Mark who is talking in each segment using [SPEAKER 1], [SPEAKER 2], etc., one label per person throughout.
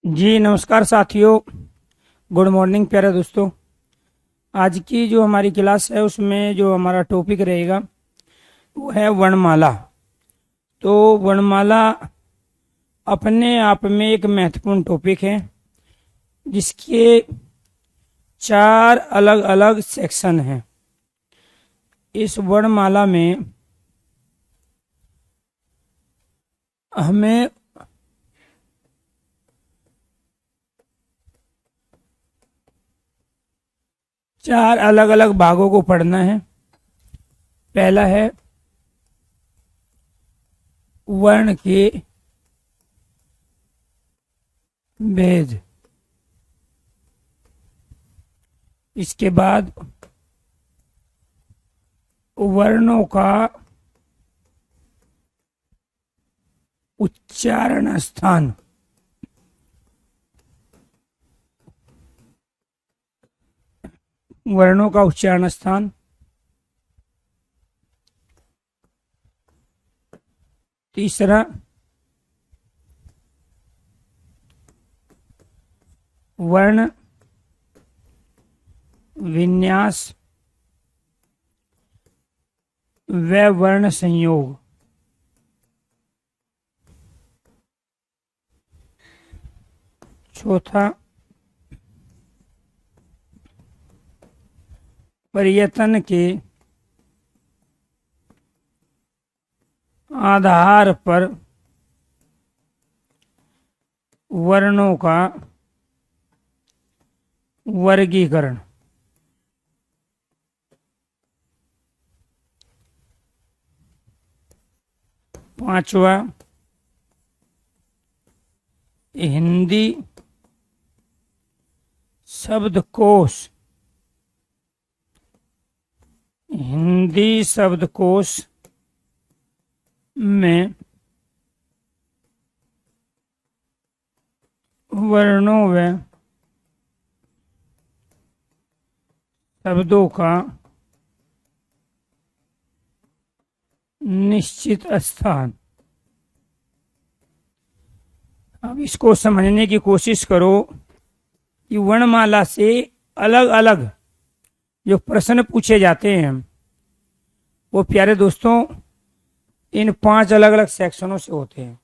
[SPEAKER 1] जी नमस्कार साथियों। Good morning प्यारे दोस्तों। आज की जो हमारी क्लास है उसमें जो हमारा टॉपिक रहेगा वो है वर्णमाला। तो वर्णमाला अपने आप में एक महत्वपूर्ण टॉपिक है जिसके चार अलग अलग सेक्शन हैं। इस वर्णमाला में हमें चार अलग अलग भागों को पढ़ना है। पहला है वर्ण के भेद। इसके बाद वर्णों का उच्चारण स्थान। वर्णों का उच्चारण स्थान। तीसरा वर्ण विन्यास व वर्ण संयोग। चौथा प्रयत्न के आधार पर वर्णों का वर्गीकरण। पांचवा हिंदी शब्दकोश। हिंदी शब्दकोश में वर्णों व शब्दों का निश्चित स्थान। अब इसको समझने की कोशिश करो कि वर्णमाला से अलग अलग जो प्रश्न पूछे जाते हैं वो प्यारे दोस्तों इन पांच अलग अलग सेक्शनों से होते हैं।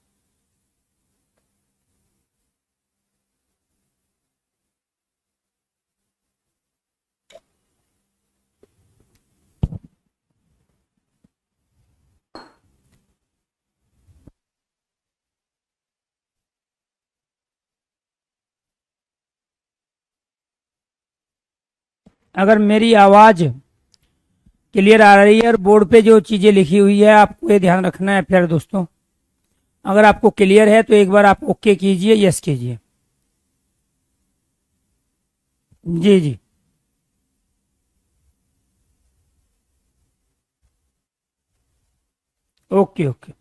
[SPEAKER 1] अगर मेरी आवाज क्लियर आ रही है और बोर्ड पे जो चीजें लिखी हुई है आपको ये ध्यान रखना है प्यारे दोस्तों। अगर आपको क्लियर है तो एक बार आप ओके कीजिए, यस कीजिए। जी जी। Okay okay.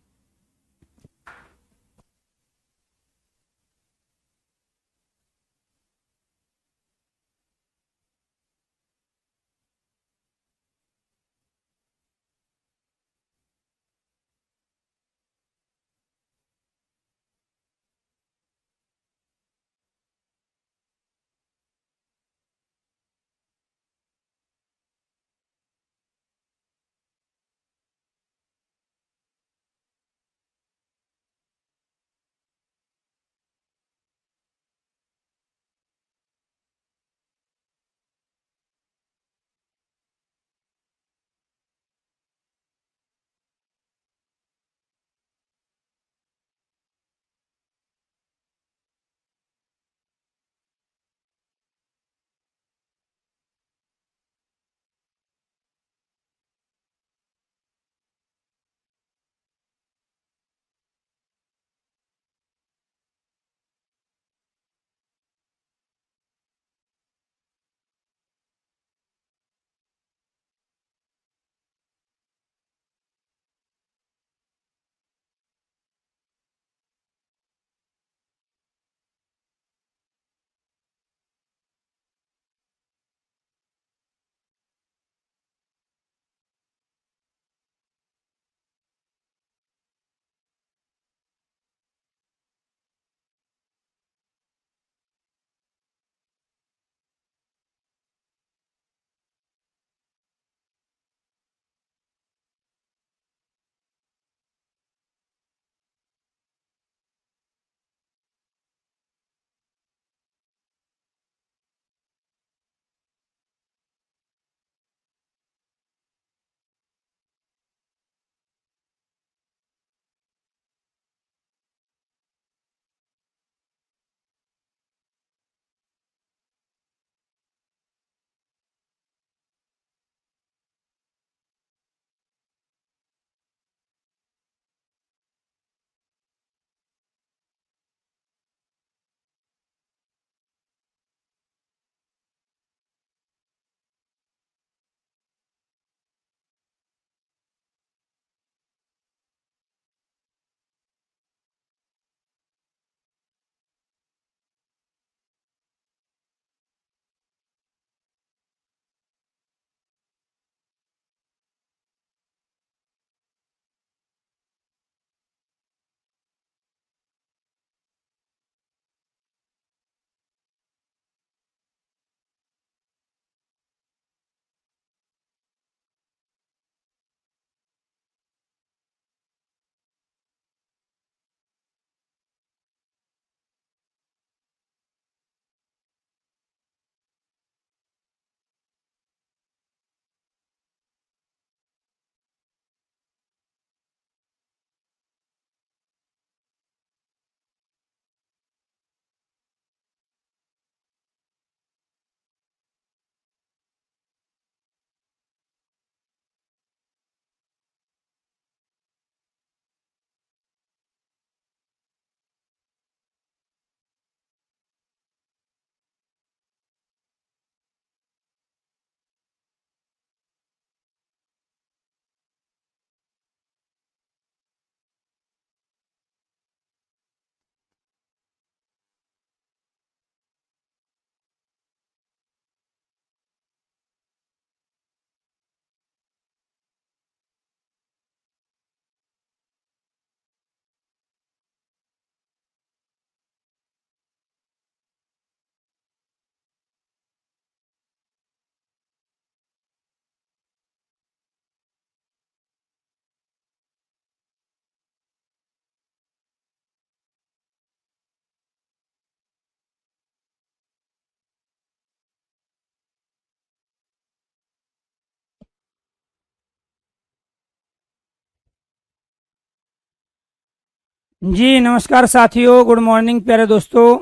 [SPEAKER 1] जी नमस्कार साथियों, गुड मॉर्निंग प्यारे दोस्तों।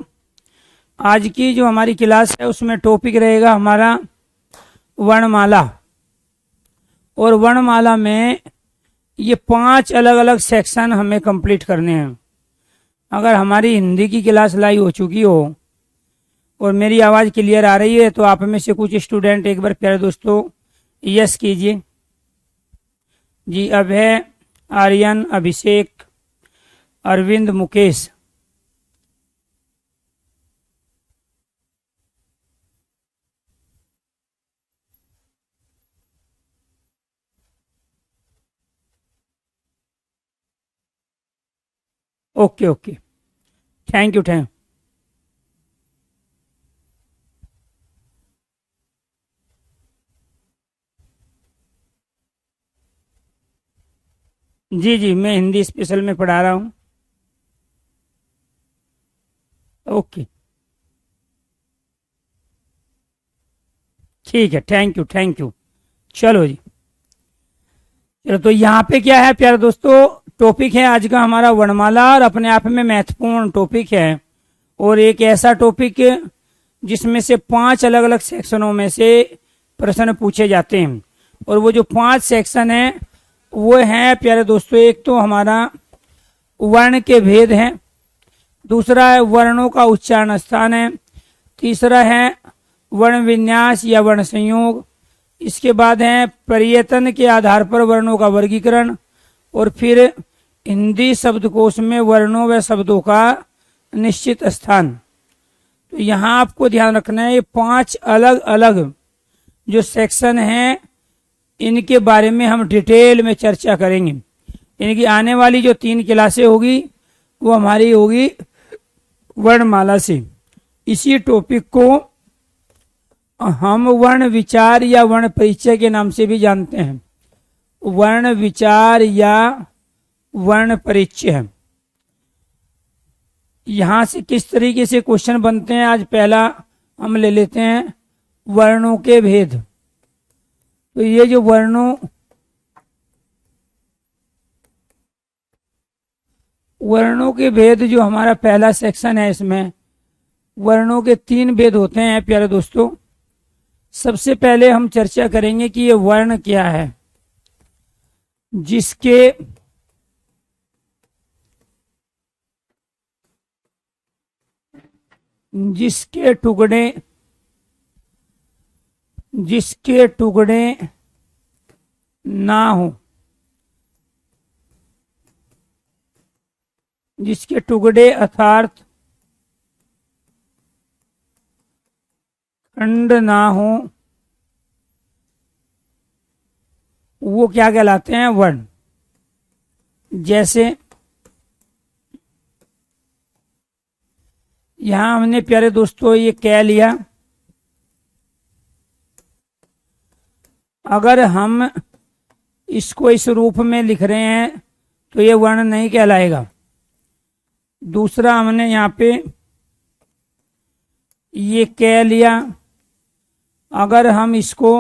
[SPEAKER 1] आज की जो हमारी क्लास है उसमें टॉपिक रहेगा हमारा वर्णमाला। और वर्णमाला में ये 5 अलग अलग सेक्शन हमें कंप्लीट करने हैं। अगर हमारी हिंदी की क्लास लाइव हो चुकी हो और मेरी आवाज़ क्लियर आ रही है तो आप में से कुछ स्टूडेंट एक बार प्यारे दोस्तों यस कीजिए। जी Abhay, Aryan, Abhishek, Arvind, Mukesh. Okay okay, thank you thank. जी जी, मैं हिंदी स्पेशल में पढ़ा रहा हूँ। ओके, ठीक है, थैंक यू थैंक यू। चलो जी, चलो तो यहाँ पे क्या है प्यारे दोस्तों, टॉपिक है आज का हमारा वर्णमाला और अपने आप में महत्वपूर्ण टॉपिक है। और एक ऐसा टॉपिक जिसमें से 5 अलग अलग सेक्शनों में से प्रश्न पूछे जाते हैं। और वो जो 5 सेक्शन है वो है प्यारे दोस्तों, एक तो हमारा वर्ण के भेद हैं, दूसरा है वर्णों का उच्चारण स्थान है, तीसरा है वर्ण विन्यास या वर्ण संयोग, इसके बाद है पर्यटन के आधार पर वर्णों का वर्गीकरण, और फिर हिंदी शब्दकोश में वर्णों व शब्दों का निश्चित स्थान। तो यहाँ आपको ध्यान रखना है, ये 5 अलग अलग जो सेक्शन हैं इनके बारे में हम डिटेल में चर्चा करेंगे। इनकी आने वाली जो 3 क्लासें होगी वो हमारी होगी वर्णमाला से। इसी टॉपिक को हम वर्ण विचार या वर्ण परिचय के नाम से भी जानते हैं। वर्ण विचार या वर्ण परिचय, यहां से किस तरीके से क्वेश्चन बनते हैं, आज पहला हम ले लेते हैं वर्णों के भेद। तो ये जो वर्णों के भेद जो हमारा पहला सेक्शन है, इसमें वर्णों के 3 भेद होते हैं प्यारे दोस्तों। सबसे पहले हम चर्चा करेंगे कि ये वर्ण क्या है। जिसके जिसके टुकड़े जिसके टुकड़े ना हो, जिसके टुकड़े अर्थात खंड ना हो, वो क्या कहलाते हैं, वर्ण। जैसे यहां हमने प्यारे दोस्तों ये कह लिया, अगर हम इसको इस रूप में लिख रहे हैं तो ये वर्ण नहीं कहलाएगा। दूसरा हमने यहाँ पे ये कह लिया, अगर हम इसको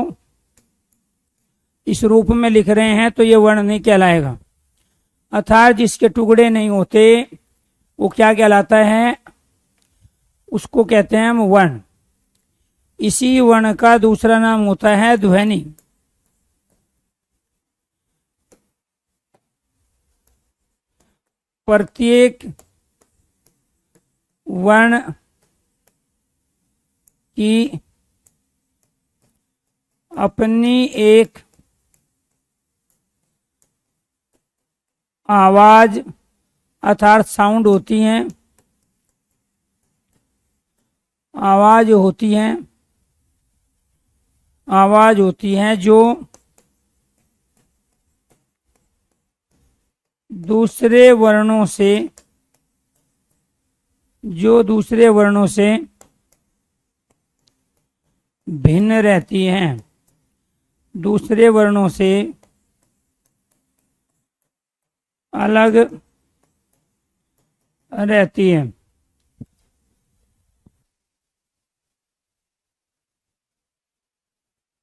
[SPEAKER 1] इस रूप में लिख रहे हैं तो ये वर्ण नहीं कहलाएगा। अर्थात जिसके टुकड़े नहीं होते वो क्या कहलाता है, उसको कहते हैं हम वर्ण। इसी वर्ण का दूसरा नाम होता है ध्वनि। प्रत्येक वर्ण की अपनी एक आवाज अर्थात साउंड होती हैं, आवाज होती हैं जो दूसरे वर्णों से भिन्न रहती हैं, दूसरे वर्णों से अलग रहती हैं।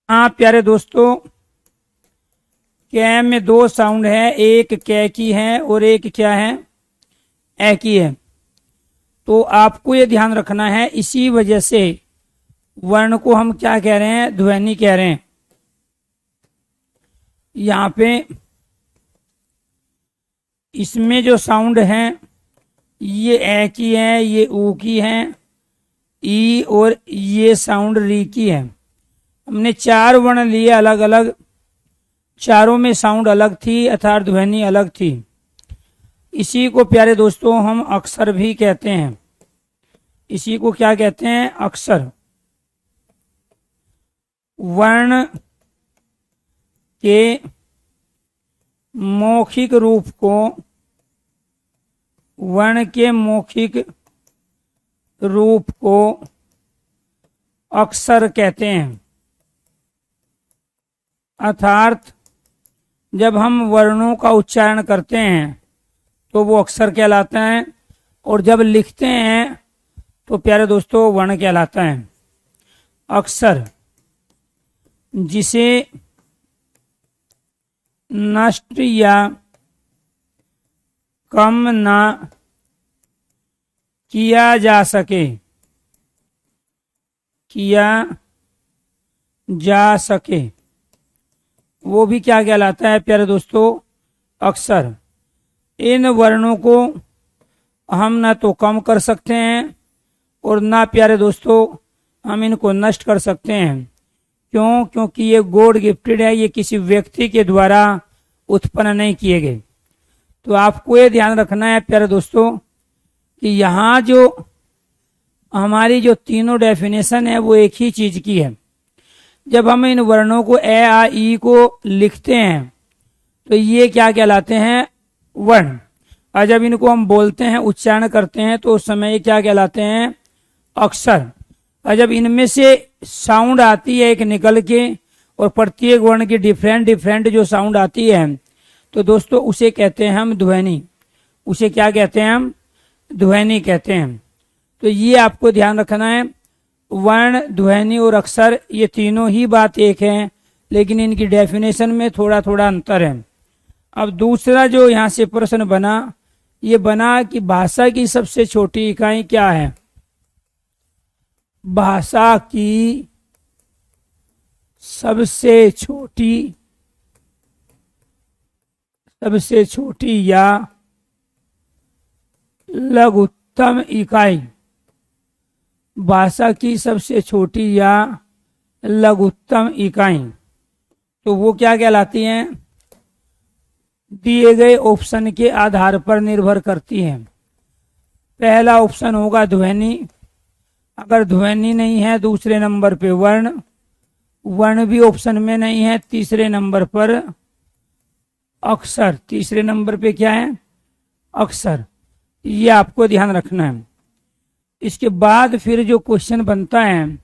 [SPEAKER 1] हाँ प्यारे दोस्तों, कै में 2 साउंड है, एक कै की है और एक क्या है, ए की है। तो आपको ये ध्यान रखना है, इसी वजह से वर्ण को हम क्या कह रहे हैं, ध्वनि कह रहे हैं। यहाँ पे इसमें जो साउंड है ये ए की है, ये ऊ की है, ई, और ये साउंड री की है। हमने 4 वर्ण लिए अलग अलग, चारों में साउंड अलग थी अर्थात ध्वनि अलग थी। इसी को प्यारे दोस्तों हम अक्षर भी कहते हैं। इसी को क्या कहते हैं, अक्षर। वर्ण के मौखिक रूप को, वर्ण के मौखिक रूप को अक्षर कहते हैं। अर्थात जब हम वर्णों का उच्चारण करते हैं तो वो अक्षर कहलाता है, और जब लिखते हैं तो प्यारे दोस्तों वर्ण कहलाता है। अक्षर जिसे नष्ट या कम ना किया जा सके, किया जा सके, वो भी क्या कहलाता है प्यारे दोस्तों, अक्षर। इन वर्णों को हम ना तो कम कर सकते हैं और ना प्यारे दोस्तों हम इनको नष्ट कर सकते हैं। क्यों? क्योंकि ये गॉड गिफ्टेड है, ये किसी व्यक्ति के द्वारा उत्पन्न नहीं किए गए। तो आपको ये ध्यान रखना है प्यारे दोस्तों कि यहाँ जो हमारी जो तीनों डेफिनेशन है वो एक ही चीज की है। जब हम इन वर्णों को ए आ ई को लिखते हैं तो ये क्या कहलाते हैं, वर्ण। और जब इनको हम बोलते हैं, उच्चारण करते हैं, तो उस समय ये क्या कहलाते हैं, अक्षर। और जब इनमें से साउंड आती है एक निकल के, और प्रत्येक वर्ण की डिफरेंट डिफरेंट जो साउंड आती है, तो दोस्तों उसे कहते हैं हम ध्वनि। उसे क्या कहते हैं हम, ध्वनि कहते हैं। तो ये आपको ध्यान रखना है, वर्ण, ध्वनि और अक्षर ये तीनों ही बात एक है, लेकिन इनकी डेफिनेशन में थोड़ा थोड़ा अंतर है। अब दूसरा जो यहाँ से प्रश्न बना, ये बना कि भाषा की सबसे छोटी इकाई क्या है। भाषा की सबसे छोटी या लघुत्तम इकाई, भाषा की सबसे छोटी या लघुत्तम इकाई, तो वो क्या कहलाती हैं, दिए गए ऑप्शन के आधार पर निर्भर करती है। पहला ऑप्शन होगा ध्वनि, अगर ध्वनि नहीं है दूसरे नंबर पे वर्ण, वर्ण भी ऑप्शन में नहीं है तीसरे नंबर पर अक्षर, तीसरे नंबर पे क्या है, अक्षर। ये आपको ध्यान रखना है। इसके बाद फिर जो क्वेश्चन बनता है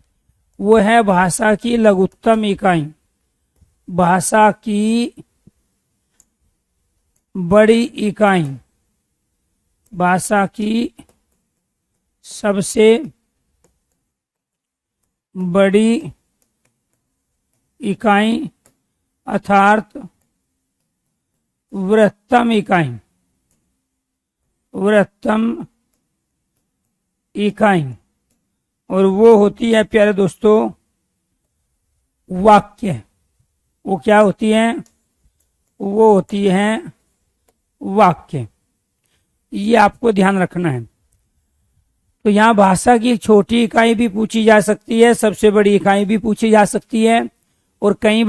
[SPEAKER 1] वो है भाषा की लघुत्तम इकाई, भाषा की बड़ी इकाई, भाषा की सबसे बड़ी इकाई अर्थात वृहत्तम इकाई, वृहत्तम इकाई, और वो होती है प्यारे दोस्तों वाक्य। वो क्या होती है, वो होती है वाक्य। ये आपको ध्यान रखना है। तो यहाँ भाषा की छोटी इकाई भी पूछी जा सकती है, सबसे बड़ी इकाई भी पूछी जा सकती है, और कई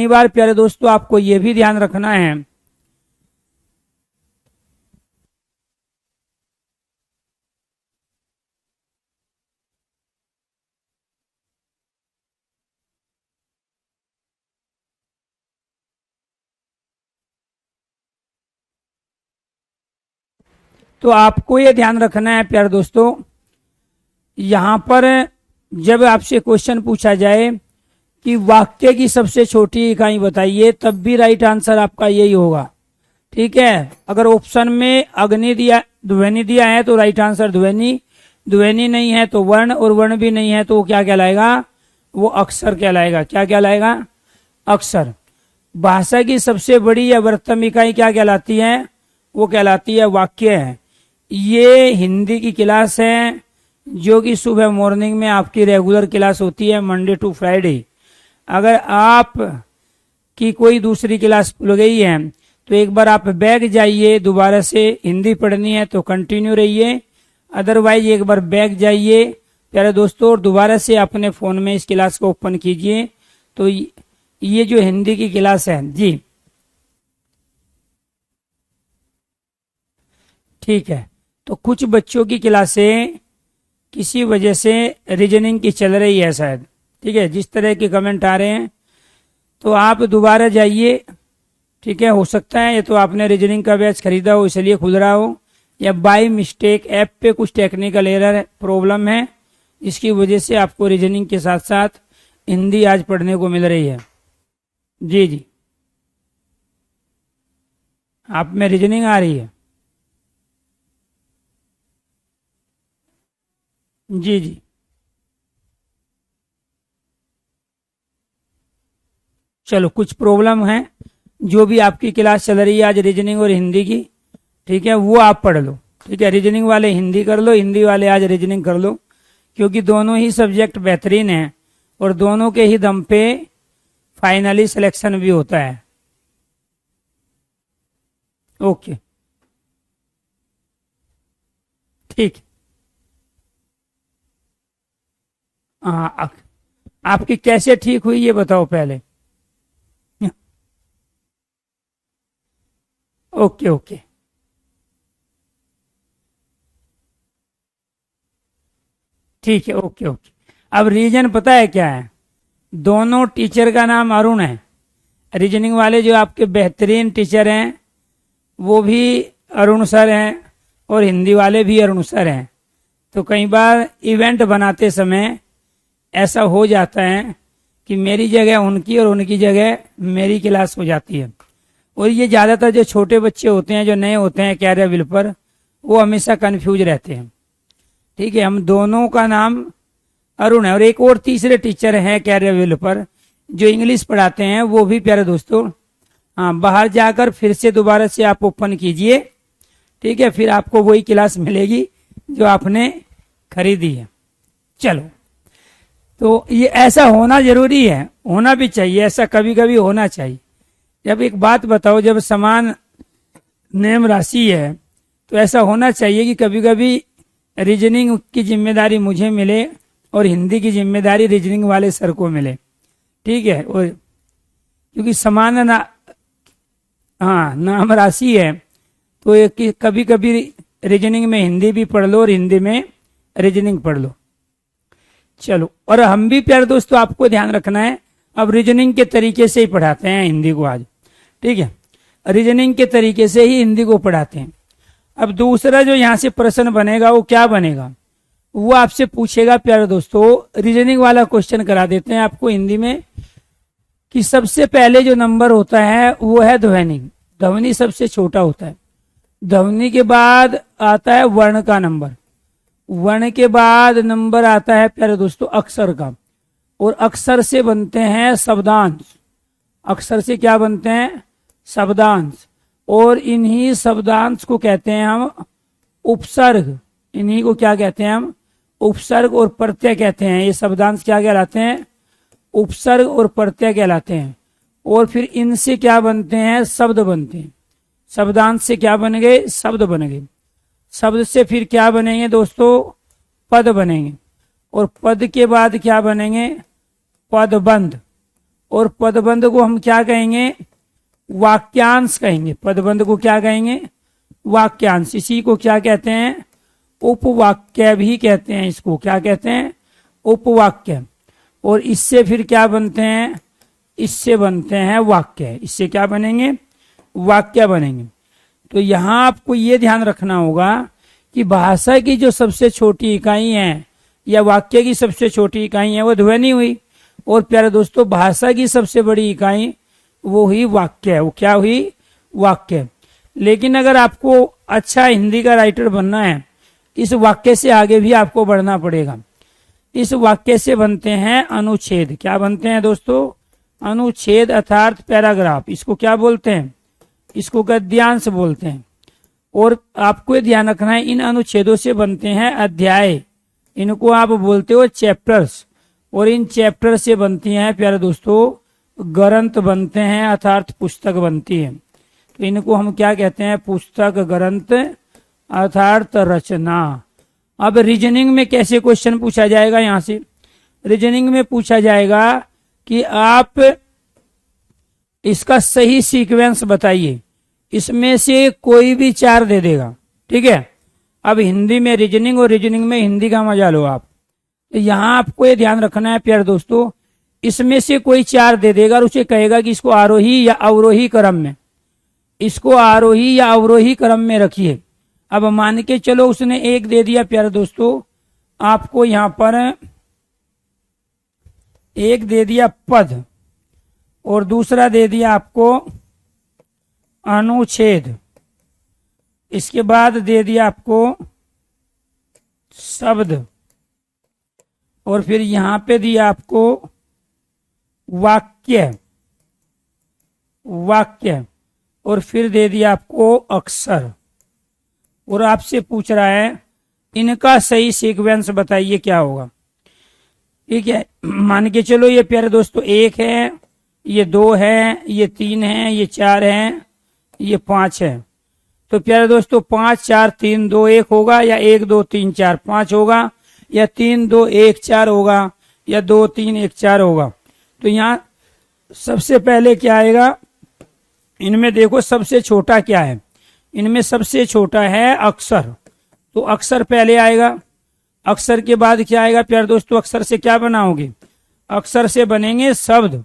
[SPEAKER 1] बार प्यारे दोस्तों आपको ये भी ध्यान रखना है तो आपको ये ध्यान रखना है प्यारे दोस्तों, यहाँ पर जब आपसे क्वेश्चन पूछा जाए कि वाक्य की सबसे छोटी इकाई बताइए, तब भी राइट आंसर आपका यही होगा। ठीक है, अगर ऑप्शन में अग्नि दिया, ध्वनि दिया है तो राइट आंसर ध्वनि, ध्वनि नहीं है तो वर्ण, और वर्ण भी नहीं है तो वो क्या कहलाएगा, वो अक्षर कहलाएगा। क्या कहलाएगा, अक्षर। भाषा की सबसे बड़ी या वृहत्तम इकाई क्या कहलाती है, वो कहलाती है वाक्य है। ये हिंदी की क्लास है जो कि सुबह मॉर्निंग में आपकी रेगुलर क्लास होती है मंडे टू फ्राइडे। अगर आप की कोई दूसरी क्लास भूल गई है तो एक बार आप बैग जाइए, दोबारा से हिंदी पढ़नी है तो कंटिन्यू रहिए, अदरवाइज एक बार बैग जाइए प्यारे दोस्तों और दोबारा से अपने फोन में इस क्लास को ओपन कीजिए। तो ये जो हिंदी की क्लास है जी, ठीक है। तो कुछ बच्चों की क्लासें किसी वजह से रीजनिंग की चल रही है शायद, ठीक है, जिस तरह के कमेंट आ रहे हैं तो आप दोबारा जाइए, ठीक है। हो सकता है ये तो आपने रीजनिंग का बैच खरीदा हो इसलिए खुल रहा हो, या बाय मिस्टेक ऐप पे कुछ टेक्निकल एरर प्रॉब्लम है जिसकी वजह से आपको रीजनिंग के साथ साथ हिंदी आज पढ़ने को मिल रही है। जी जी, आप में रीजनिंग आ रही है। जी जी, चलो कुछ प्रॉब्लम है, जो भी आपकी क्लास चल रही है आज रीजनिंग और हिंदी की, ठीक है, वो आप पढ़ लो, ठीक है। रीजनिंग वाले हिंदी कर लो, हिंदी वाले आज रीजनिंग कर लो, क्योंकि दोनों ही सब्जेक्ट बेहतरीन हैं और दोनों के ही दम पे फाइनली सिलेक्शन भी होता है। ओके, ठीक। हाँ, आपकी कैसे ठीक हुई ये बताओ पहले। ओके ओके, ठीक है, ओके ओके। अब रीजन पता है क्या है, दोनों टीचर का नाम अरुण है। रीजनिंग वाले जो आपके बेहतरीन टीचर हैं वो भी अरुण सर हैं और हिंदी वाले भी अरुण सर हैं। तो कई बार इवेंट बनाते समय ऐसा हो जाता है कि मेरी जगह उनकी और उनकी जगह मेरी क्लास हो जाती है। और ये ज़्यादातर जो छोटे बच्चे होते हैं जो नए होते हैं कैरियर पर, वो हमेशा कंफ्यूज रहते हैं, ठीक है। हम दोनों का नाम अरुण है और एक और तीसरे टीचर हैं कैरियर पर जो इंग्लिश पढ़ाते हैं, वो भी प्यारे दोस्तों, हाँ, बाहर जाकर फिर से दोबारा से आप ओपन कीजिए, ठीक है, फिर आपको वही क्लास मिलेगी जो आपने खरीदी है। चलो, तो ये ऐसा होना जरूरी है, होना भी चाहिए, ऐसा कभी कभी होना चाहिए। जब एक बात बताओ, जब समान नेम राशि है तो ऐसा होना चाहिए कि कभी कभी रीजनिंग की जिम्मेदारी मुझे मिले और हिंदी की जिम्मेदारी रीजनिंग वाले सर को मिले, ठीक है। और क्योंकि समान हाँ नाम राशि है तो ये कभी कभी रीजनिंग में हिंदी भी पढ़ लो और हिंदी में रीजनिंग पढ़ लो। चलो, और हम भी प्यारे दोस्तों आपको ध्यान रखना है, अब रीजनिंग के तरीके से ही पढ़ाते हैं हिंदी को आज, ठीक है, रीजनिंग के तरीके से ही हिंदी को पढ़ाते हैं। अब दूसरा जो यहाँ से प्रश्न बनेगा वो क्या बनेगा, वो आपसे पूछेगा प्यारे दोस्तों, रीजनिंग वाला क्वेश्चन करा देते हैं आपको हिंदी में, कि सबसे पहले जो नंबर होता है वो है ध्वनि। ध्वनि सबसे छोटा होता है, ध्वनि के बाद आता है वर्ण का नंबर, वर्ण के बाद नंबर आता है प्यारे दोस्तों अक्षर का, और अक्षर से बनते हैं शब्दांश, अक्षर से क्या बनते हैं, शब्दांश, और इन्हीं शब्दांश को कहते हैं हम उपसर्ग, इन्हीं को क्या कहते हैं हम, उपसर्ग और प्रत्यय कहते हैं। ये शब्दांश क्या कहलाते हैं, उपसर्ग और प्रत्यय कहलाते हैं। और फिर इनसे क्या बनते हैं, शब्द बनते हैं। शब्दांश से क्या बन गए, शब्द बन गए। शब्द से फिर क्या बनेंगे दोस्तों, पद बनेंगे, और पद के बाद क्या बनेंगे, पदबंध, और पदबंध को हम क्या कहेंगे, वाक्यांश कहेंगे। पदबंध को क्या कहेंगे, वाक्यांश। इसी को क्या कहते हैं, उपवाक्य भी कहते हैं, इसको क्या कहते हैं, उपवाक्य। और इससे फिर क्या बनते हैं, इससे बनते हैं वाक्य, इससे क्या बनेंगे, वाक्य बनेंगे। तो यहाँ आपको ये ध्यान रखना होगा कि भाषा की जो सबसे छोटी इकाई है या वाक्य की सबसे छोटी इकाई है वो ध्वनि हुई, और प्यारे दोस्तों भाषा की सबसे बड़ी इकाई वो हुई वाक्य है, वो क्या हुई, वाक्य। लेकिन अगर आपको अच्छा हिंदी का राइटर बनना है, इस वाक्य से आगे भी आपको बढ़ना पड़ेगा। इस वाक्य से बनते हैं अनुच्छेद। क्या बनते हैं दोस्तों, अनुच्छेद अर्थात पैराग्राफ। इसको क्या बोलते हैं, इसको गद्यांश बोलते हैं। और आपको ये ध्यान रखना है इन अनुच्छेदों से बनते हैं अध्याय, इनको आप बोलते हो चैप्टर्स, और इन चैप्टर से बनती हैं प्यारे दोस्तों ग्रंथ बनते हैं अर्थात पुस्तक बनती है। तो इनको हम क्या कहते हैं? पुस्तक, ग्रंथ अर्थात रचना। अब रीजनिंग में कैसे क्वेश्चन पूछा जाएगा? यहां से रीजनिंग में पूछा जाएगा कि आप इसका सही सीक्वेंस बताइए, इसमें से कोई भी 4 दे देगा, ठीक है। अब हिंदी में रीजनिंग और रीजनिंग में हिंदी का मजा लो आप। तो यहां आपको ये ध्यान रखना है प्यारे दोस्तों, इसमें से कोई 4 दे देगा और उसे कहेगा कि इसको आरोही या अवरोही क्रम में, इसको आरोही या अवरोही क्रम में रखिए। अब मान के चलो उसने 1 दे दिया प्यारे दोस्तों, आपको यहां पर 1 दे दिया पद और दूसरा दे दिया आपको अनुच्छेद, इसके बाद दे दिया आपको शब्द, और फिर यहां पे दिया आपको वाक्य, और फिर दे दिया आपको अक्षर, और आपसे पूछ रहा है इनका सही सीक्वेंस बताइए क्या होगा। ठीक है, मान के चलो ये प्यारे दोस्तों 1 है, ये 2 है, ये 3 है, ये 4 है, ये 5 है। तो प्यारे दोस्तों 5 4 3 2 1 होगा, या 1 2 3 4 5 होगा, या 3 2 1 4 होगा, या 2 3 1 4 होगा। तो यहाँ सबसे पहले क्या आएगा? इनमें देखो सबसे छोटा क्या है, इनमें सबसे छोटा है अक्षर, तो अक्षर पहले आएगा। अक्षर के बाद क्या आएगा प्यारे दोस्तों? अक्षर से क्या बनाओगे? अक्षर से बनेंगे शब्द,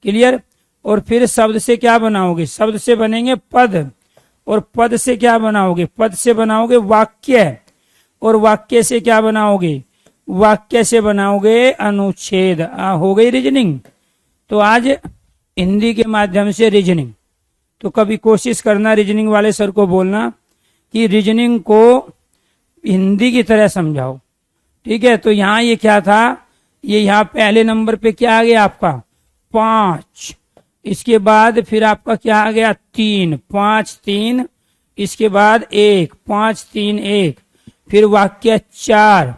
[SPEAKER 1] क्लियर। और फिर शब्द से क्या बनाओगे? शब्द से बनेंगे पद, और पद से क्या बनाओगे? पद से बनाओगे वाक्य, और वाक्य से क्या बनाओगे? वाक्य से बनाओगे अनुच्छेद। हो गई रीजनिंग। तो आज हिंदी के माध्यम से रीजनिंग, तो कभी कोशिश करना रीजनिंग वाले सर को बोलना कि रीजनिंग को हिंदी की तरह समझाओ, ठीक है। तो यहाँ ये क्या था? ये यहाँ पहले नंबर पे क्या आ गया आपका? 5, इसके बाद फिर आपका क्या आ गया? 3, 5 3, इसके बाद 1, 5 3 1, फिर वाक्य 4,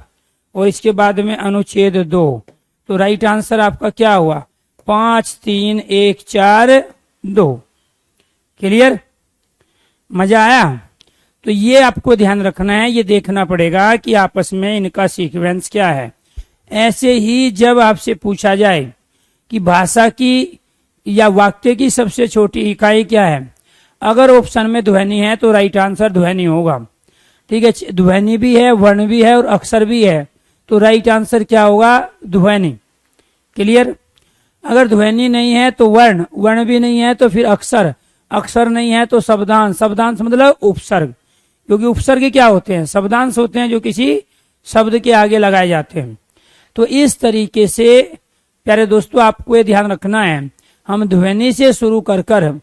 [SPEAKER 1] और इसके बाद में अनुच्छेद 2। तो राइट आंसर आपका क्या हुआ? 5 3 1 4 2। क्लियर? मजा आया? तो ये आपको ध्यान रखना है, ये देखना पड़ेगा कि आपस में इनका सीक्वेंस क्या है। ऐसे ही जब आपसे पूछा जाए कि भाषा की या वाक्य की सबसे छोटी इकाई क्या है, अगर ऑप्शन में ध्वनि है तो राइट आंसर ध्वनि होगा, ठीक है। ध्वनि भी है, वर्ण भी है और अक्षर भी है, तो राइट आंसर क्या होगा? ध्वनि। क्लियर? अगर ध्वनि नहीं है तो वर्ण, वर्ण भी नहीं है तो फिर अक्षर, अक्षर नहीं है तो शब्दांश, शब्दांश मतलब उपसर्ग, क्योंकि उपसर्ग क्या होते हैं? शब्दांश होते हैं जो किसी शब्द के आगे लगाए जाते हैं। तो इस तरीके से प्यारे दोस्तों आपको ये ध्यान रखना है, हम ध्वनि से शुरू कर कर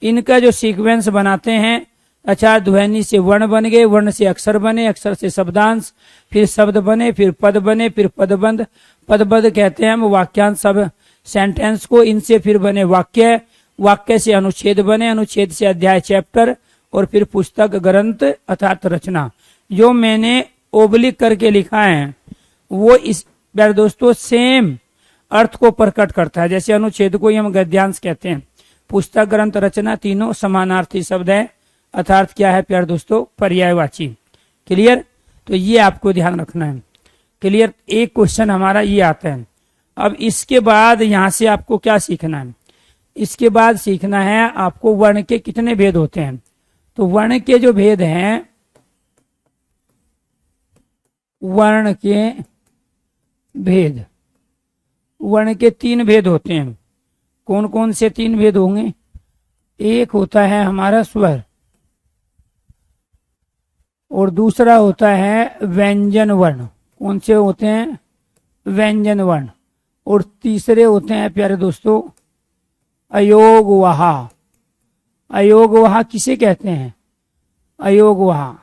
[SPEAKER 1] इनका जो सीक्वेंस बनाते हैं, अच्छा ध्वनि से वर्ण बन गए, वर्ण से अक्षर बने, अक्षर से शब्दांश, फिर शब्द बने, फिर पद बने, फिर पदबंध, पदबंध कहते हैं हम वाक्यांश सब सेंटेंस को, इनसे फिर बने वाक्य, वाक्य से अनुच्छेद बने, अनुच्छेद से अध्याय चैप्टर, और फिर पुस्तक ग्रंथ अर्थात रचना। जो मैंने ओब्लिक करके लिखा है वो इस प्यारे दोस्तों सेम अर्थ को प्रकट करता है। जैसे अनुच्छेद को ही हम गद्यांश कहते हैं, पुस्तक ग्रंथ रचना तीनों समानार्थी शब्द है, अर्थात क्या है प्यारे दोस्तों? पर्यायवाची। क्लियर? तो ये आपको ध्यान रखना है। क्लियर? एक क्वेश्चन हमारा ये आता है। अब इसके बाद यहां से आपको क्या सीखना है? इसके बाद सीखना है आपको वर्ण के कितने भेद होते हैं। तो वर्ण के जो भेद हैं, वर्ण के भेद, वर्ण के 3 भेद होते हैं। कौन कौन से 3 भेद होंगे? एक होता है हमारा स्वर, और दूसरा होता है व्यंजन वर्ण। कौन से होते हैं? व्यंजन वर्ण। और तीसरे होते हैं प्यारे दोस्तों अयोगवाहा। अयोगवाहा किसे कहते हैं? अयोगवाहा,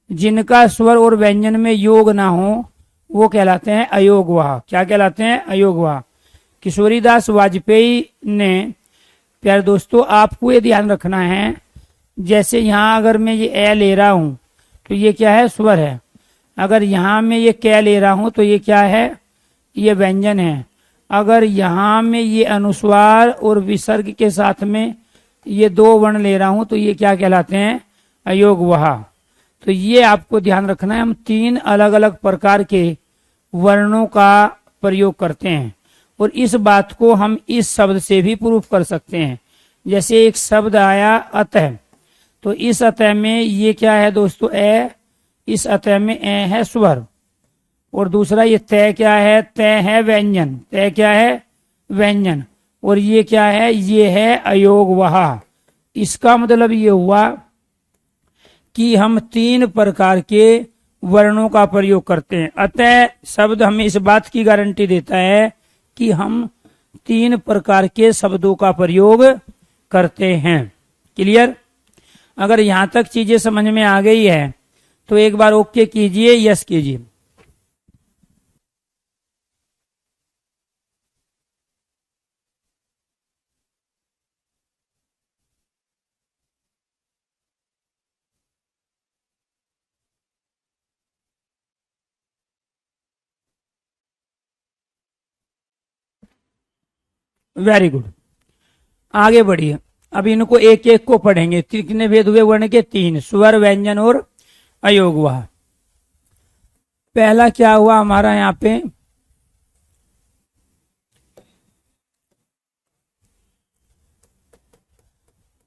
[SPEAKER 1] जिनका स्वर और व्यंजन में योग ना हो वो कहलाते हैं अयोगवाहा। क्या कहलाते हैं? अयोगवाहा। किशोरीदास वाजपेयी ने, प्यारे दोस्तों आपको ये ध्यान रखना है जैसे यहाँ अगर मैं ये ए ले रहा हूं तो ये क्या है, स्वर है। अगर यहाँ मैं ये कै ले रहा हूं तो ये क्या है, ये व्यंजन है। अगर यहाँ में ये अनुस्वार और विसर्ग के साथ में ये दो वर्ण ले रहा हूं तो ये क्या कहलाते हैं, अयोग वहा। तो ये आपको ध्यान रखना है, हम तीन अलग अलग प्रकार के वर्णों का प्रयोग करते हैं और इस बात को हम इस शब्द से भी प्रूफ कर सकते हैं। जैसे एक शब्द आया अतः, तो इस अतः में ये क्या है दोस्तों, ए, इस अतः में ए है स्वर। और दूसरा ये तय क्या है, तय है व्यंजन, तय क्या है, व्यंजन। और ये क्या है, ये है अयोग वहा। इसका मतलब ये हुआ कि हम तीन प्रकार के वर्णों का प्रयोग करते हैं। अतः शब्द हमें इस बात की गारंटी देता है कि हम तीन प्रकार के शब्दों का प्रयोग करते हैं। क्लियर? अगर यहां तक चीजें समझ में आ गई है तो एक बार ओके कीजिए, यस कीजिए। वेरी गुड, आगे बढ़िए। अब इनको एक एक को पढ़ेंगे। कितने भेद हुए वर्ण के, तीन, स्वर, व्यंजन और अयोग वहा। पहला क्या हुआ हमारा यहाँ पे,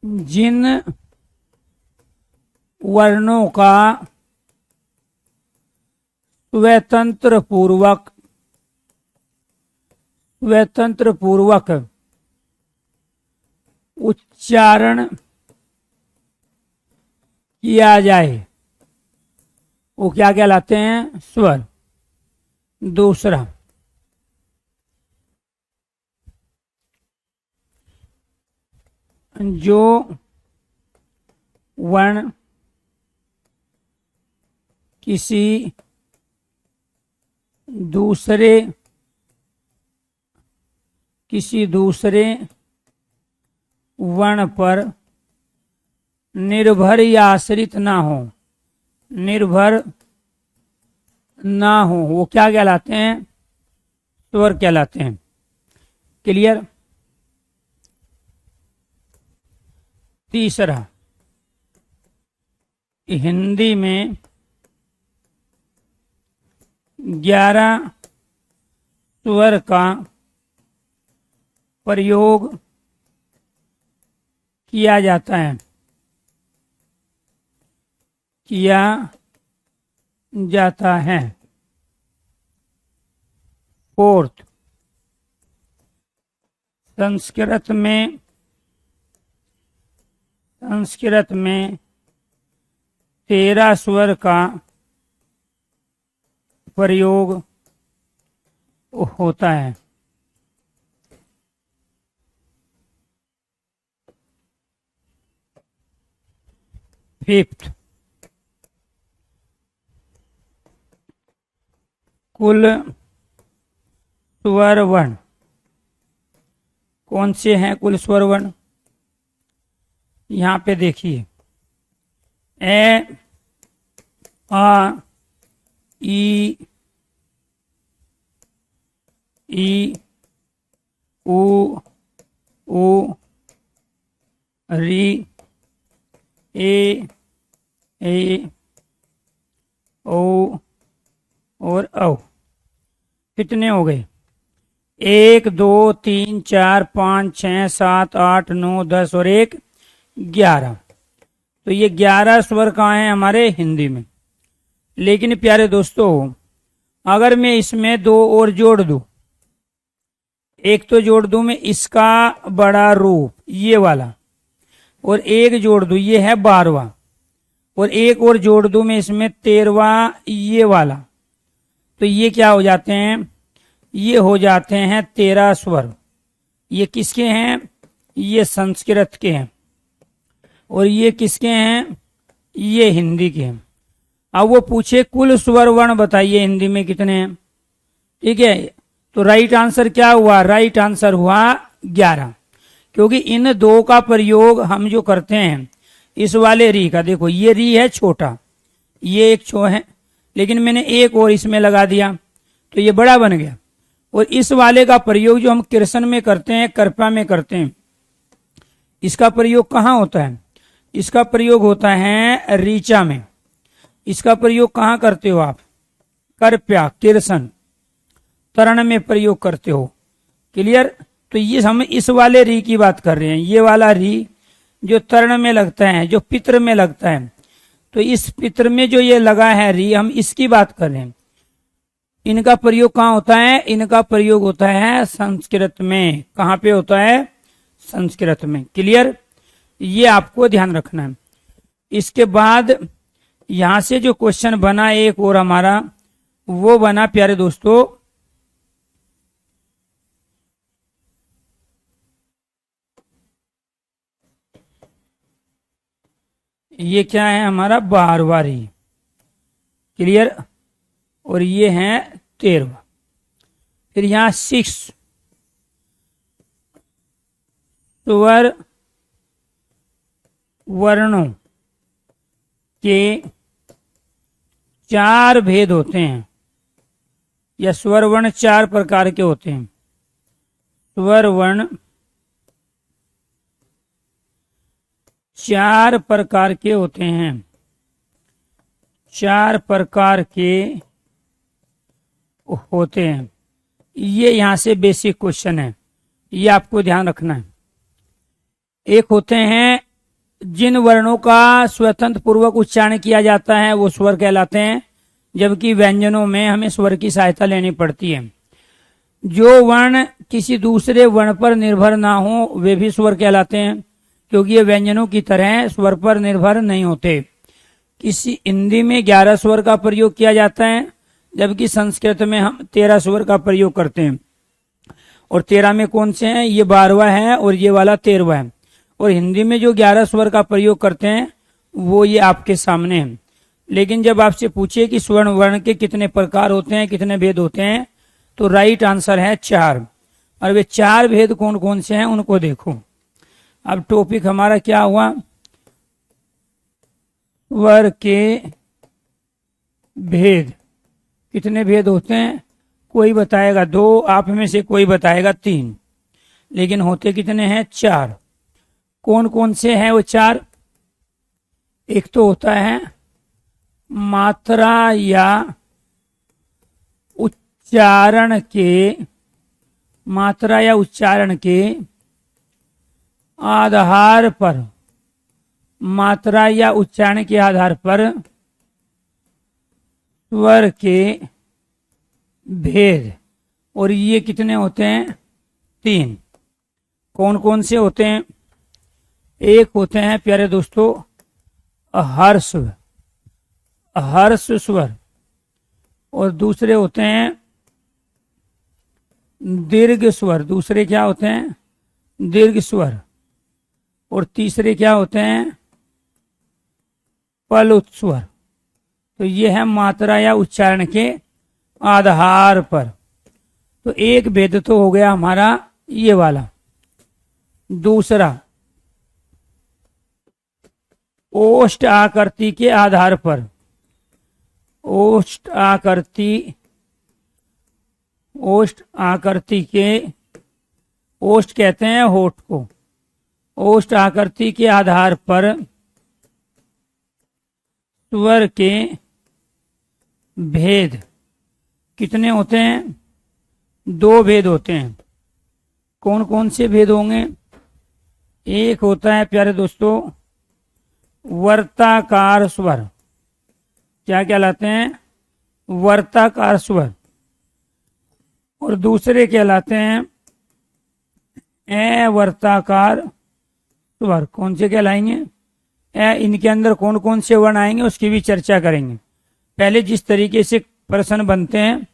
[SPEAKER 1] जिन वर्णों का स्वतंत्र पूर्वक उच्चारण किया जाए वो क्या कहलाते हैं, स्वर। दूसरा, जो वर्ण किसी दूसरे वर्ण पर निर्भर या आश्रित ना हो, वो क्या कहलाते हैं, स्वर कहलाते हैं। क्लियर? तीसरा, हिंदी में 11 स्वर का प्रयोग किया जाता है। फोर्थ, संस्कृत में 13 स्वर का प्रयोग होता है। फिफ्थ, कुल स्वर वर्ण कौन से हैं, कुल स्वर वर्ण यहाँ पे देखिए, ए, आ, ई, उ, री, ए, ओ और औ। कितने हो गए, 1 2 3 4 5 6 7 8 9 10 और 1 11। तो ये 11 स्वर कहाँ हैं हमारे हिंदी में। लेकिन प्यारे दोस्तों, अगर मैं इसमें 2 और जोड़ दूं, एक तो जोड़ दूं मैं इसका बड़ा रूप ये वाला, और एक जोड़ दूं ये है 12वां, और एक और जोड़ दूं मैं इसमें 13वां ये वाला, तो ये क्या हो जाते हैं, ये हो जाते हैं 13 स्वर। ये किसके हैं, ये संस्कृत के हैं, और ये किसके हैं, ये हिंदी के हैं। अब वो पूछे कुल स्वर वर्ण बताइए हिंदी में कितने हैं, ठीक है। तो राइट आंसर क्या हुआ, राइट आंसर हुआ 11, क्योंकि इन दो का प्रयोग हम जो करते हैं इस वाले री का, देखो ये री है छोटा, ये एक छो है, लेकिन मैंने एक और इसमें लगा दिया तो ये बड़ा बन गया। और इस वाले का प्रयोग जो हम कीर्तन में करते हैं, कृपा में करते हैं, इसका प्रयोग कहाँ होता है? इसका प्रयोग होता है रीचा में। इसका प्रयोग कहाँ करते हो आप? कृपया, कीर्तन, तरण में प्रयोग करते हो। क्लियर? तो ये हम इस वाले री की बात कर रहे हैं। ये वाला री जो तरण में लगता है, जो पित्र में लगता है, तो इस पित्र में जो ये लगा है री, हम इसकी बात कर रहे हैं। इनका प्रयोग कहाँ होता है? इनका प्रयोग होता है संस्कृत में। कहाँ पे होता है? संस्कृत में। क्लियर? ये आपको ध्यान रखना है। इसके बाद यहां से जो क्वेश्चन बना एक और हमारा, वो बना प्यारे दोस्तों, ये क्या है हमारा? 12वां री। क्लियर? और ये है 13वां। फिर यहां 6 स्वर वर्णों के 4 भेद होते हैं, या स्वर वर्ण 4 प्रकार के होते हैं। स्वर वर्ण 4 प्रकार के होते हैं, 4 प्रकार के होते हैं। ये यहां से बेसिक क्वेश्चन है, ये आपको ध्यान रखना है। एक होते हैं जिन वर्णों का स्वतंत्र पूर्वक उच्चारण किया जाता है, वो स्वर कहलाते हैं, जबकि व्यंजनों में हमें स्वर की सहायता लेनी पड़ती है। जो वर्ण किसी दूसरे वर्ण पर निर्भर ना हो, वे भी स्वर कहलाते हैं, क्योंकि ये व्यंजनों की तरह स्वर पर निर्भर नहीं होते। किसी हिंदी में 11 स्वर का प्रयोग किया जाता है, जबकि संस्कृत में हम 13 स्वर का प्रयोग करते हैं। और 13 में कौन से हैं? ये 12वां है और ये वाला 13वां है। और हिंदी में जो 11 स्वर का प्रयोग करते हैं वो ये आपके सामने है। लेकिन जब आपसे पूछे कि स्वर्ण वर्ण के कितने प्रकार होते हैं, कितने भेद होते हैं, तो राइट आंसर है 4। और वे 4 भेद कौन कौन से हैं उनको देखो। अब टॉपिक हमारा क्या हुआ? स्वर के भेद। कितने भेद होते हैं? कोई बताएगा 2, आप में से कोई बताएगा 3, लेकिन होते कितने हैं? 4। कौन कौन से हैं वो 4? एक तो होता है मात्रा या उच्चारण के, मात्रा या उच्चारण के आधार पर, मात्रा या उच्चारण के आधार पर स्वर के भेद। और ये कितने होते हैं? 3। कौन कौन से होते हैं? एक होते हैं प्यारे दोस्तों हर्ष, हर्ष स्वर, और दूसरे होते हैं दीर्घ स्वर। दूसरे क्या होते हैं? दीर्घ स्वर। और तीसरे क्या होते हैं? प्लुत स्वर। तो ये है मात्रा या उच्चारण के आधार पर। तो एक भेद तो हो गया हमारा ये वाला। दूसरा ओष्ठ आकृति के आधार पर, ओष्ठ आकृति, ओष्ठ आकृति के, ओष्ठ कहते हैं होठ को, ओष्ठ आकृति के आधार पर स्वर के भेद कितने होते हैं? 2 भेद होते हैं। कौन कौन से भेद होंगे? एक होता है प्यारे दोस्तों वर्ताकार स्वर। क्या कहलाते हैं? वर्ताकार स्वर। और दूसरे कहलाते हैं अवर्ताकार स्वर। कौन से कहलाएंगे? इनके अंदर कौन कौन से वर्ण आएंगे उसकी भी चर्चा करेंगे। पहले जिस तरीके से प्रश्न बनते हैं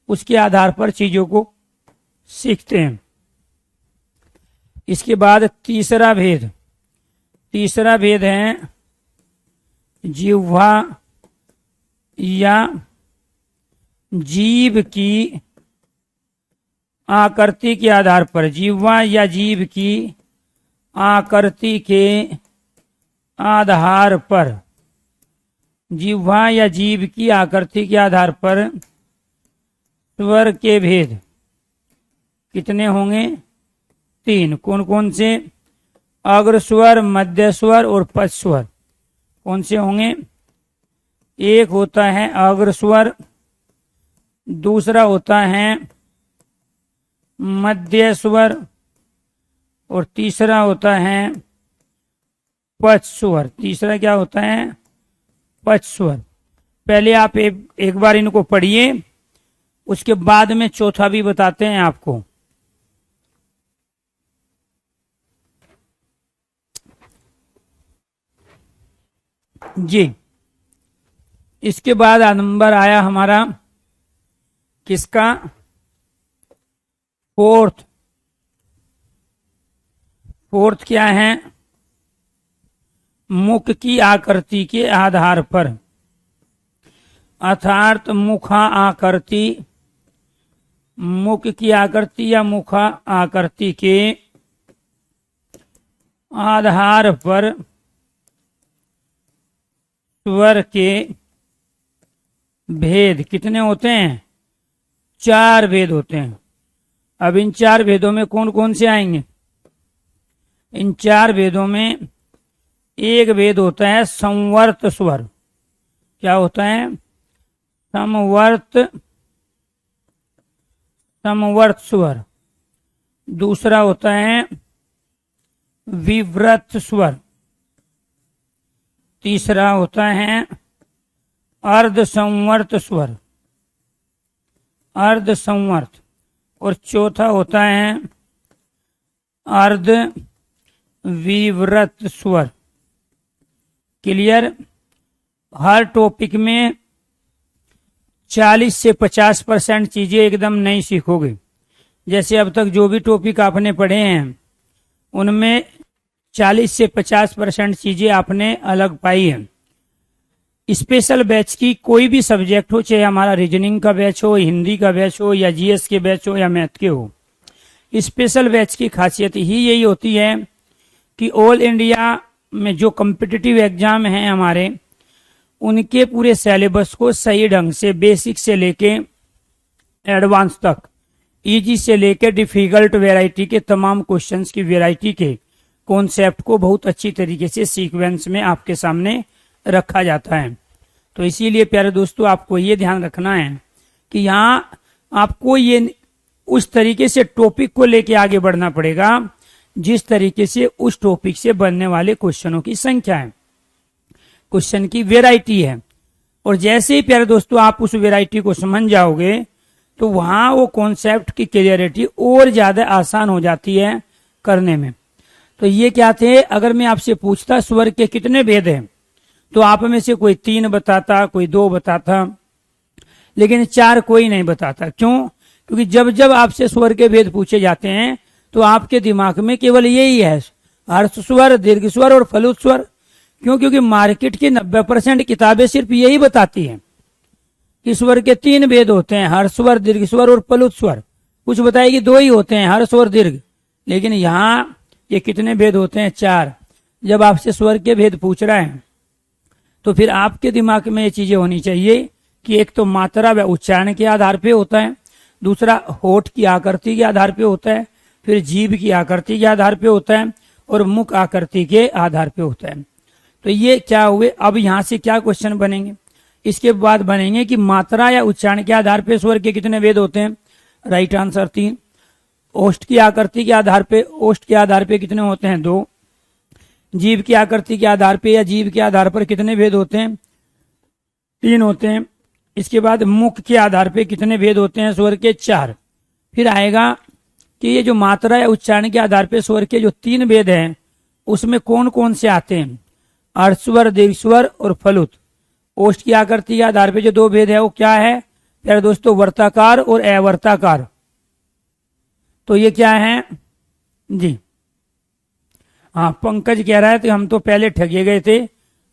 [SPEAKER 1] उसके आधार पर चीजों को सीखते हैं। इसके बाद तीसरा भेद, तीसरा भेद है जिह्वा या जीभ की आकृति के आधार पर, जिह्वा या जीभ की आकृति के आधार पर, जिह्वा या जीभ की आकृति के आधार पर स्वर के भेद कितने होंगे? 3। कौन कौन से? अग्र स्वर, मध्य स्वर और पश्च स्वर। कौन से होंगे? एक होता है अग्र स्वर, दूसरा होता है मध्य स्वर और तीसरा होता है पश्च स्वर। तीसरा क्या होता है? पश्च स्वर। पहले आप एक बार इनको पढ़िए, उसके बाद में चौथा भी बताते हैं आपको। जी, इसके बाद नंबर आया हमारा किसका? फोर्थ। फोर्थ क्या है? मुख की आकृति के आधार पर, अर्थात मुखा आकृति, मुख की आकृति या मुखा आकृति के आधार पर स्वर के भेद कितने होते हैं? 4 भेद होते हैं। अब इन 4 भेदों में कौन कौन से आएंगे? इन 4 भेदों में एक भेद होता है संवर्त स्वर। क्या होता है? समवर्त स्वर। दूसरा होता है विव्रत स्वर। तीसरा होता है अर्ध संवर्त स्वर, अर्ध संवर्त। और चौथा होता है अर्ध विव्रत स्वर। क्लियर? हर टॉपिक में 40 से 50% चीजें एकदम नहीं सीखोगे। जैसे अब तक जो भी टॉपिक आपने पढ़े हैं उनमें 40 से 50% चीजें आपने अलग पाई है। स्पेशल बैच की कोई भी सब्जेक्ट हो, चाहे हमारा रीजनिंग का बैच हो, हिंदी का बैच हो, या जीएस के बैच हो, या मैथ के हो, स्पेशल बैच की खासियत ही यही होती है कि ऑल इंडिया में जो कॉम्पिटिटिव एग्जाम हैं हमारे, उनके पूरे सिलेबस को सही ढंग से बेसिक से लेके एडवांस तक, इजी से लेके डिफिकल्ट वैरायटी के तमाम क्वेश्चंस की वैरायटी के कॉन्सेप्ट को बहुत अच्छी तरीके से सीक्वेंस में आपके सामने रखा जाता है। तो इसीलिए प्यारे दोस्तों, आपको ये ध्यान रखना है कि यहाँ आपको ये उस तरीके से टॉपिक को लेके आगे बढ़ना पड़ेगा जिस तरीके से उस टॉपिक से बनने वाले क्वेश्चनों की संख्या है, क्वेश्चन की वैरायटी है। और जैसे ही प्यारे दोस्तों आप उस वैरायटी को समझ जाओगे तो वहां वो कॉन्सेप्ट की क्लियरिटी और ज्यादा आसान हो जाती है करने में। तो ये क्या थे? अगर मैं आपसे पूछता स्वर के कितने भेद हैं, तो आप में से कोई 3 बताता, कोई 2 बताता, लेकिन 4 कोई नहीं बताता। क्यों? क्योंकि जब जब आपसे स्वर के भेद पूछे जाते हैं तो आपके दिमाग में केवल यही है, हर्ष स्वर, दीर्घ स्वर और फलुत स्वर। क्यों? क्योंकि मार्केट की 90% किताबें सिर्फ यही बताती हैं कि स्वर के 3 भेद होते हैं, हर्ष स्वर, दीर्घ स्वर और फलुत स्वर। कुछ बताएगी 2 ही होते हैं, हर्ष और दीर्घ। लेकिन यहाँ ये कितने भेद होते हैं? 4। जब आपसे स्वर के भेद पूछ रहा है तो फिर आपके दिमाग में ये चीजें होनी चाहिए कि एक तो मात्रा व उच्चारण के आधार पे होता है, दूसरा होठ की आकृति के आधार पे होता है, फिर जीभ की आकृति के आधार पे होता है, और मुख आकृति के आधार पे होता है। तो ये क्या हुए? अब यहाँ से क्या क्वेश्चन बनेंगे? इसके बाद बनेंगे कि मात्रा या उच्चारण के आधार पे स्वर के कितने भेद होते हैं? Right answer 3। ओष्ठ की आकृति के आधार पे, ओष्ठ के आधार पे कितने होते हैं? 2। जीभ की आकृति के आधार पे या जीभ के आधार पर कितने भेद होते हैं? 3 होते हैं। इसके बाद मुख के आधार पे कितने भेद होते हैं स्वर के? 4। फिर आएगा कि ये जो मात्रा या उच्चारण के आधार पे स्वर के जो 3 भेद हैं उसमें कौन कौन से आते हैं? अर्ध स्वर, दीर्घ स्वर और फलुत। ओष्ठ की आकृति के आधार पे जो 2 भेद है वो क्या है प्यारे दोस्तों? वर्ताकार और अवर्ताकार। तो ये क्या है जी? हाँ, पंकज कह रहा है तो हम तो पहले ठगे गए थे,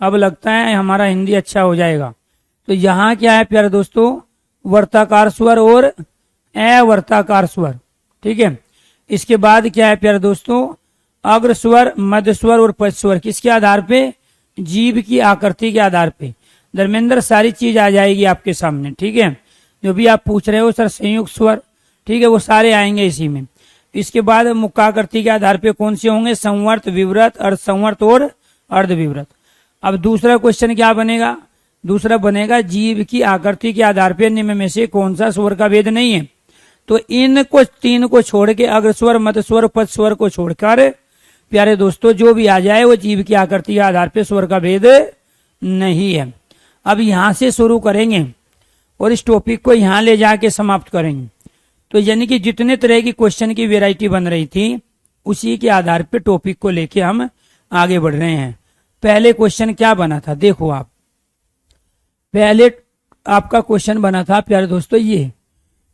[SPEAKER 1] अब लगता है हमारा हिंदी अच्छा हो जाएगा। तो यहाँ क्या है प्यारे दोस्तों? वर्ताकार स्वर और अवर्ताकार स्वर। ठीक है। इसके बाद क्या है प्यारे दोस्तों? अग्र स्वर, मध्य स्वर और पश्च स्वर। किसके आधार पे? जीभ की आकृति के आधार पे। धर्मेंद्र सारी चीज आ जाएगी आपके सामने, ठीक है। जो भी आप पूछ रहे हो सर संयुक्त स्वर, ठीक है, वो सारे आएंगे इसी में। इसके बाद मुक्ताकृति के आधार पे कौन से होंगे, संवर्त, विवृत, अर्ध संवर्त और अर्ध विवृत। अब दूसरा क्वेश्चन क्या बनेगा, दूसरा बनेगा जीभ की आकृति के आधार पर निम्न में से कौन सा स्वर का भेद नहीं है। तो इनको तीन को छोड़ के अग्र स्वर, मध्य स्वर, पद स्वर को छोड़कर प्यारे दोस्तों जो भी आ जाए वो जीभ की आकृति के आधार पर स्वर का भेद नहीं है। अब यहां से शुरू करेंगे और इस टॉपिक को यहां ले जाके समाप्त करेंगे। तो यानी कि जितने तरह की क्वेश्चन की वैरायटी बन रही थी उसी के आधार पर टॉपिक को लेके हम आगे बढ़ रहे हैं। पहले क्वेश्चन क्या बना था, देखो आप, पहले आपका क्वेश्चन बना था प्यारे दोस्तों ये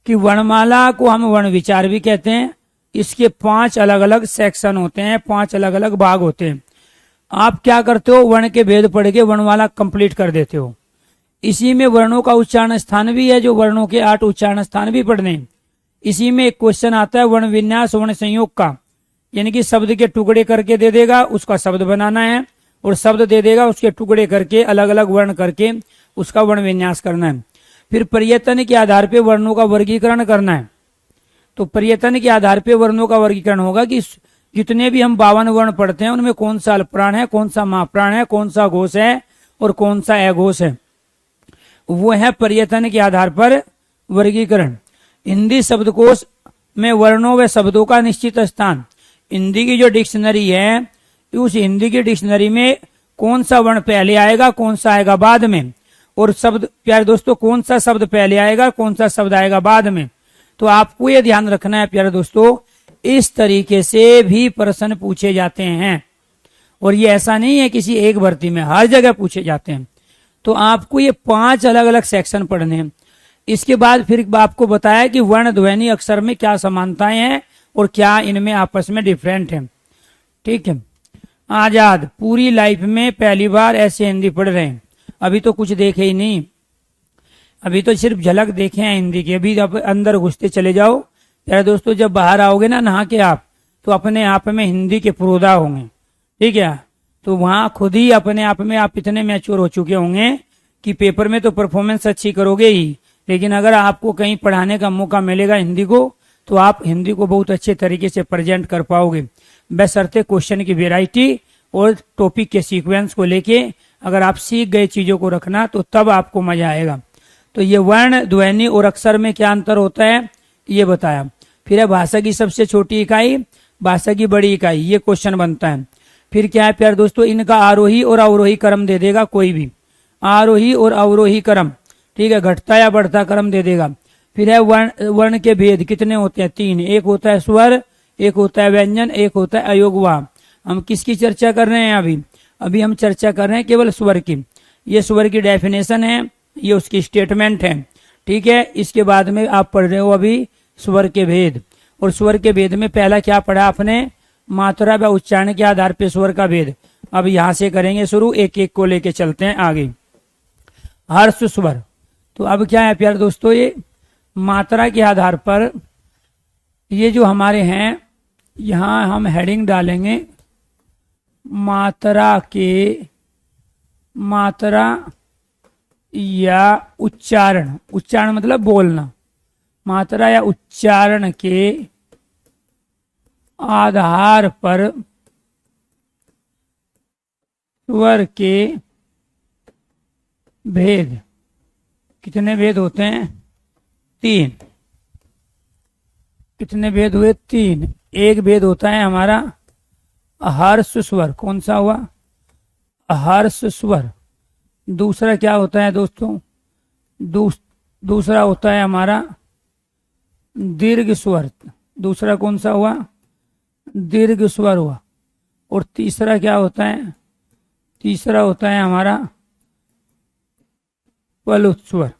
[SPEAKER 1] कि वर्णमाला को हम वर्ण विचार भी कहते हैं। इसके 5 अलग अलग सेक्शन होते हैं, 5 अलग अलग भाग होते हैं। आप क्या करते हो, वर्ण के भेद पढ़ के वर्णमाला कंप्लीट कर देते हो। इसी में वर्णों का उच्चारण स्थान भी है, जो वर्णों के 8 उच्चारण स्थान भी पढ़ने हैं। इसी में एक क्वेश्चन आता है वर्ण विन्यास वर्ण संयोग का, यानी कि शब्द के टुकड़े करके दे देगा, उसका शब्द बनाना है, और शब्द दे देगा उसके टुकड़े करके अलग अलग वर्ण करके उसका वर्ण विन्यास करना है। फिर प्रयत्न के आधार पर वर्णों का वर्गीकरण करना है। तो प्रयत्न के आधार पर वर्णों का वर्गीकरण होगा कि जितने भी हम 52 वर्ण पढ़ते हैं उनमें कौन सा अल्पप्राण है, कौन सा महाप्राण है, कौन सा घोष है और कौन सा अघोष है। वो है प्रयत्न के आधार पर वर्गीकरण। हिंदी शब्दकोश में वर्णों व शब्दों का निश्चित स्थान, हिंदी की जो डिक्शनरी है उस हिंदी की डिक्शनरी में कौन सा वर्ण पहले आएगा, कौन सा आएगा बाद में, और शब्द प्यारे दोस्तों कौन सा शब्द पहले आएगा, कौन सा शब्द आएगा बाद में। तो आपको ये ध्यान रखना है प्यारे दोस्तों, इस तरीके से भी प्रश्न पूछे जाते हैं। और ये ऐसा नहीं है किसी एक भर्ती में, हर जगह पूछे जाते हैं। तो आपको ये 5 अलग अलग सेक्शन पढ़ने हैं। इसके बाद फिर आपको बताया कि वर्ण ध्वनि अक्षर में क्या समानताएं हैं और क्या इनमें आपस में डिफरेंट है, ठीक है। आजाद पूरी लाइफ में पहली बार ऐसे हिंदी पढ़ रहे हैं, अभी तो कुछ देखे ही नहीं, अभी तो सिर्फ झलक देखे हैं हिंदी की। अभी आप अंदर घुसते चले जाओ यार दोस्तों, जब बाहर आओगे ना नहा के आप, तो अपने आप में हिंदी के पुरोधा होंगे, ठीक है। तो वहां खुद ही अपने आप में आप इतने मैच्योर हो चुके होंगे कि पेपर में तो परफॉर्मेंस अच्छी करोगे ही, लेकिन अगर आपको कहीं पढ़ाने का मौका मिलेगा हिंदी को, तो आप हिंदी को बहुत अच्छे तरीके से प्रेजेंट कर पाओगे, बशर्ते क्वेश्चन की वेराइटी और टॉपिक के सीक्वेंस को लेके अगर आप सीख गए चीजों को रखना, तो तब आपको मजा आएगा। तो ये वर्ण ध्वनि और अक्षर में क्या अंतर होता है ये बताया। फिर है भाषा की सबसे छोटी इकाई, भाषा की बड़ी इकाई, ये क्वेश्चन बनता है। फिर क्या है प्यारे दोस्तों, इनका आरोही और अवरोही क्रम दे देगा कोई भी, आरोही और अवरोही क्रम, ठीक है, घटता या बढ़ता क्रम दे देगा। फिर है वर्ण के भेद कितने होते हैं, 3, एक होता है स्वर, एक होता है व्यंजन, एक होता है अयोगवा। हम किसकी चर्चा कर रहे हैं अभी हम चर्चा कर रहे हैं केवल स्वर की। ये स्वर की डेफिनेशन है, ये उसकी स्टेटमेंट है, ठीक है। इसके बाद में आप पढ़ रहे हो अभी स्वर के भेद, और स्वर के भेद में पहला क्या पढ़ा आपने, मात्रा व उच्चारण के आधार पर स्वर का भेद। अब यहां से करेंगे शुरू, एक एक को लेके चलते हैं आगे। हर्ष स्वर, तो अब क्या है प्यारे दोस्तों, ये मात्रा के आधार पर ये जो हमारे हैं, यहां हम हेडिंग डालेंगे मात्रा या उच्चारण, उच्चारण मतलब बोलना, मात्रा या उच्चारण के आधार पर स्वर के भेद। कितने भेद होते हैं, 3। कितने भेद हुए, 3। एक भेद होता है हमारा हर्ष स्वर, कौन सा हुआ, हर्ष स्वर। दूसरा क्या होता है दोस्तों, दूसरा होता है हमारा दीर्घ स्वर। दूसरा कौन सा हुआ, दीर्घ स्वर हुआ। और तीसरा क्या होता है, तीसरा होता है हमारा प्लुत स्वर।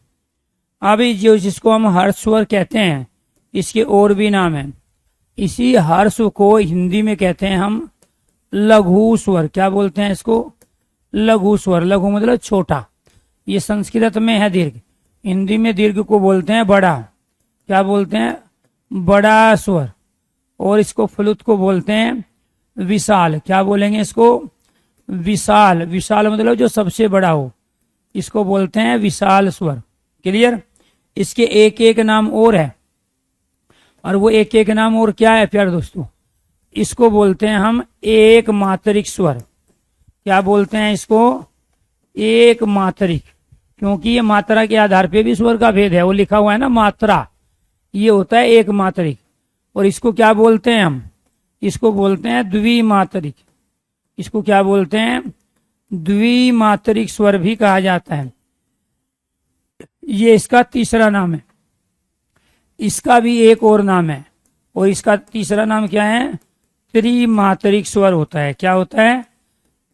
[SPEAKER 1] अभी जो जिसको हम हर्ष स्वर कहते हैं, इसके और भी नाम है। इसी हर्ष को हिंदी में कहते हैं हम लघु स्वर। क्या बोलते हैं इसको, लघु स्वर। लघु मतलब छोटा, ये संस्कृत में है दीर्घ, हिंदी में दीर्घ को बोलते हैं बड़ा। क्या बोलते हैं, बड़ा स्वर। और इसको फ्लुत को बोलते हैं विशाल। क्या बोलेंगे इसको, विशाल, विशाल मतलब जो सबसे बड़ा हो, इसको बोलते हैं विशाल स्वर। क्लियर। इसके एक एक नाम और है, और वो एक एक नाम और क्या है प्यारे दोस्तों, इसको बोलते हैं हम एक मात्रिक स्वर। क्या बोलते हैं इसको? एक मात्रिक, क्योंकि ये मात्रा के आधार पे भी स्वर का भेद है, वो लिखा हुआ है ना मात्रा, ये होता है एक मात्रिक। और इसको क्या बोलते हैं हम? इसको बोलते हैं द्विमात्रिक। इसको क्या बोलते हैं? द्विमात्रिक स्वर भी कहा जाता है। ये इसका तीसरा नाम है। इसका भी एक और नाम है, और इसका तीसरा नाम क्या है? त्रिमात्रिक स्वर होता है। क्या होता है?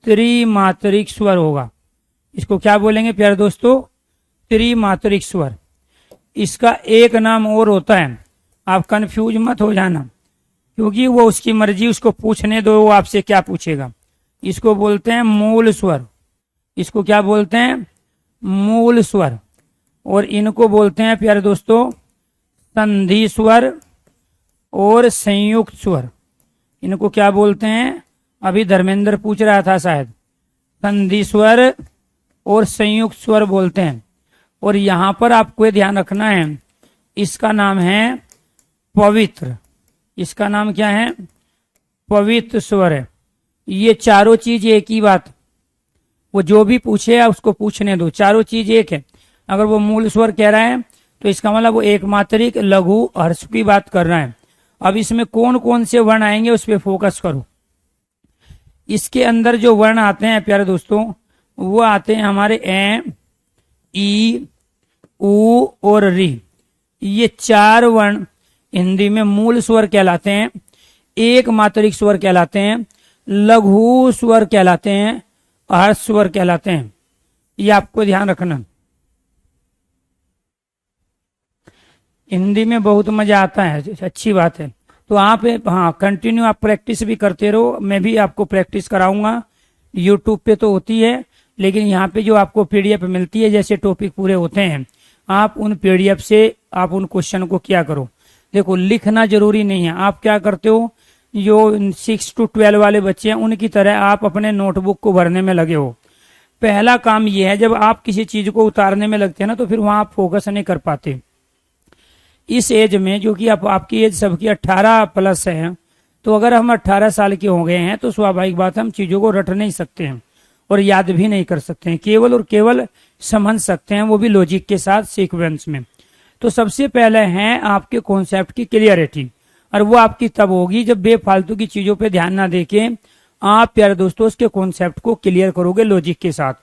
[SPEAKER 1] त्रिमात्रिक स्वर होगा। इसको क्या बोलेंगे प्यारे दोस्तों? त्रिमात्रिक स्वर। इसका एक नाम और होता है, आप कंफ्यूज मत हो जाना, क्योंकि वो उसकी मर्जी, उसको पूछने दो वो आपसे क्या पूछेगा। इसको बोलते हैं मूल स्वर। इसको क्या बोलते हैं? मूल स्वर। और इनको बोलते हैं प्यारे दोस्तों संधि स्वर और संयुक्त स्वर। इनको क्या बोलते हैं? अभी धर्मेंद्र पूछ रहा था शायद। संधि स्वर और संयुक्त स्वर बोलते हैं। और यहां पर आपको ये ध्यान रखना है, इसका नाम है पवित्र। इसका नाम क्या है? पवित्र स्वर है। ये चारों चीज एक ही बात, वो जो भी पूछे उसको पूछने दो, चारों चीज एक है। अगर वो मूल स्वर कह रहा है तो इसका मतलब वो एक मात्रिक, लघु, हर्ष की बात कर रहा है। अब इसमें कौन कौन से वर्ण आएंगे उस पर फोकस करो। इसके अंदर जो वर्ण आते हैं प्यारे दोस्तों, वो आते हैं हमारे ए, ई, उ और री। ये चार वर्ण हिंदी में मूल स्वर कहलाते हैं, एक मात्रिक स्वर कहलाते हैं, लघु स्वर कहलाते हैं, हर्ष स्वर कहलाते हैं। ये आपको ध्यान रखना। हिंदी में बहुत मजा आता है, अच्छी बात है। तो आप हाँ कंटिन्यू आप प्रैक्टिस भी करते रहो, मैं भी आपको प्रैक्टिस कराऊंगा। यूट्यूब पे तो होती है, लेकिन यहाँ पे जो आपको पीडीएफ मिलती है, जैसे टॉपिक पूरे होते हैं, आप उन पीडीएफ से आप उन क्वेश्चन को क्या करो। देखो लिखना जरूरी नहीं है, आप क्या करते हो, जो 6 to 12 वाले बच्चे हैं उनकी तरह आप अपने नोटबुक को भरने में लगे हो। पहला काम यह है, जब आप किसी चीज को उतारने में लगते हैं ना, तो फिर वहां आप फोकस नहीं कर पाते। इस एज में, जो कि आपकी एज सबकी 18 प्लस है, तो अगर हम 18 साल के हो गए हैं तो स्वाभाविक बात है हम चीजों को रट नहीं सकते हैं और याद भी नहीं कर सकते हैं, केवल और केवल समझ सकते हैं, वो भी लॉजिक के साथ, सीक्वेंस में। तो सबसे पहले है आपके कॉन्सेप्ट की क्लियरिटी, और वो आपकी तब होगी जब बेफालतू की चीजों पे ध्यान ना देके आप प्यारे दोस्तों उसके कॉन्सेप्ट को क्लियर करोगे लॉजिक के साथ।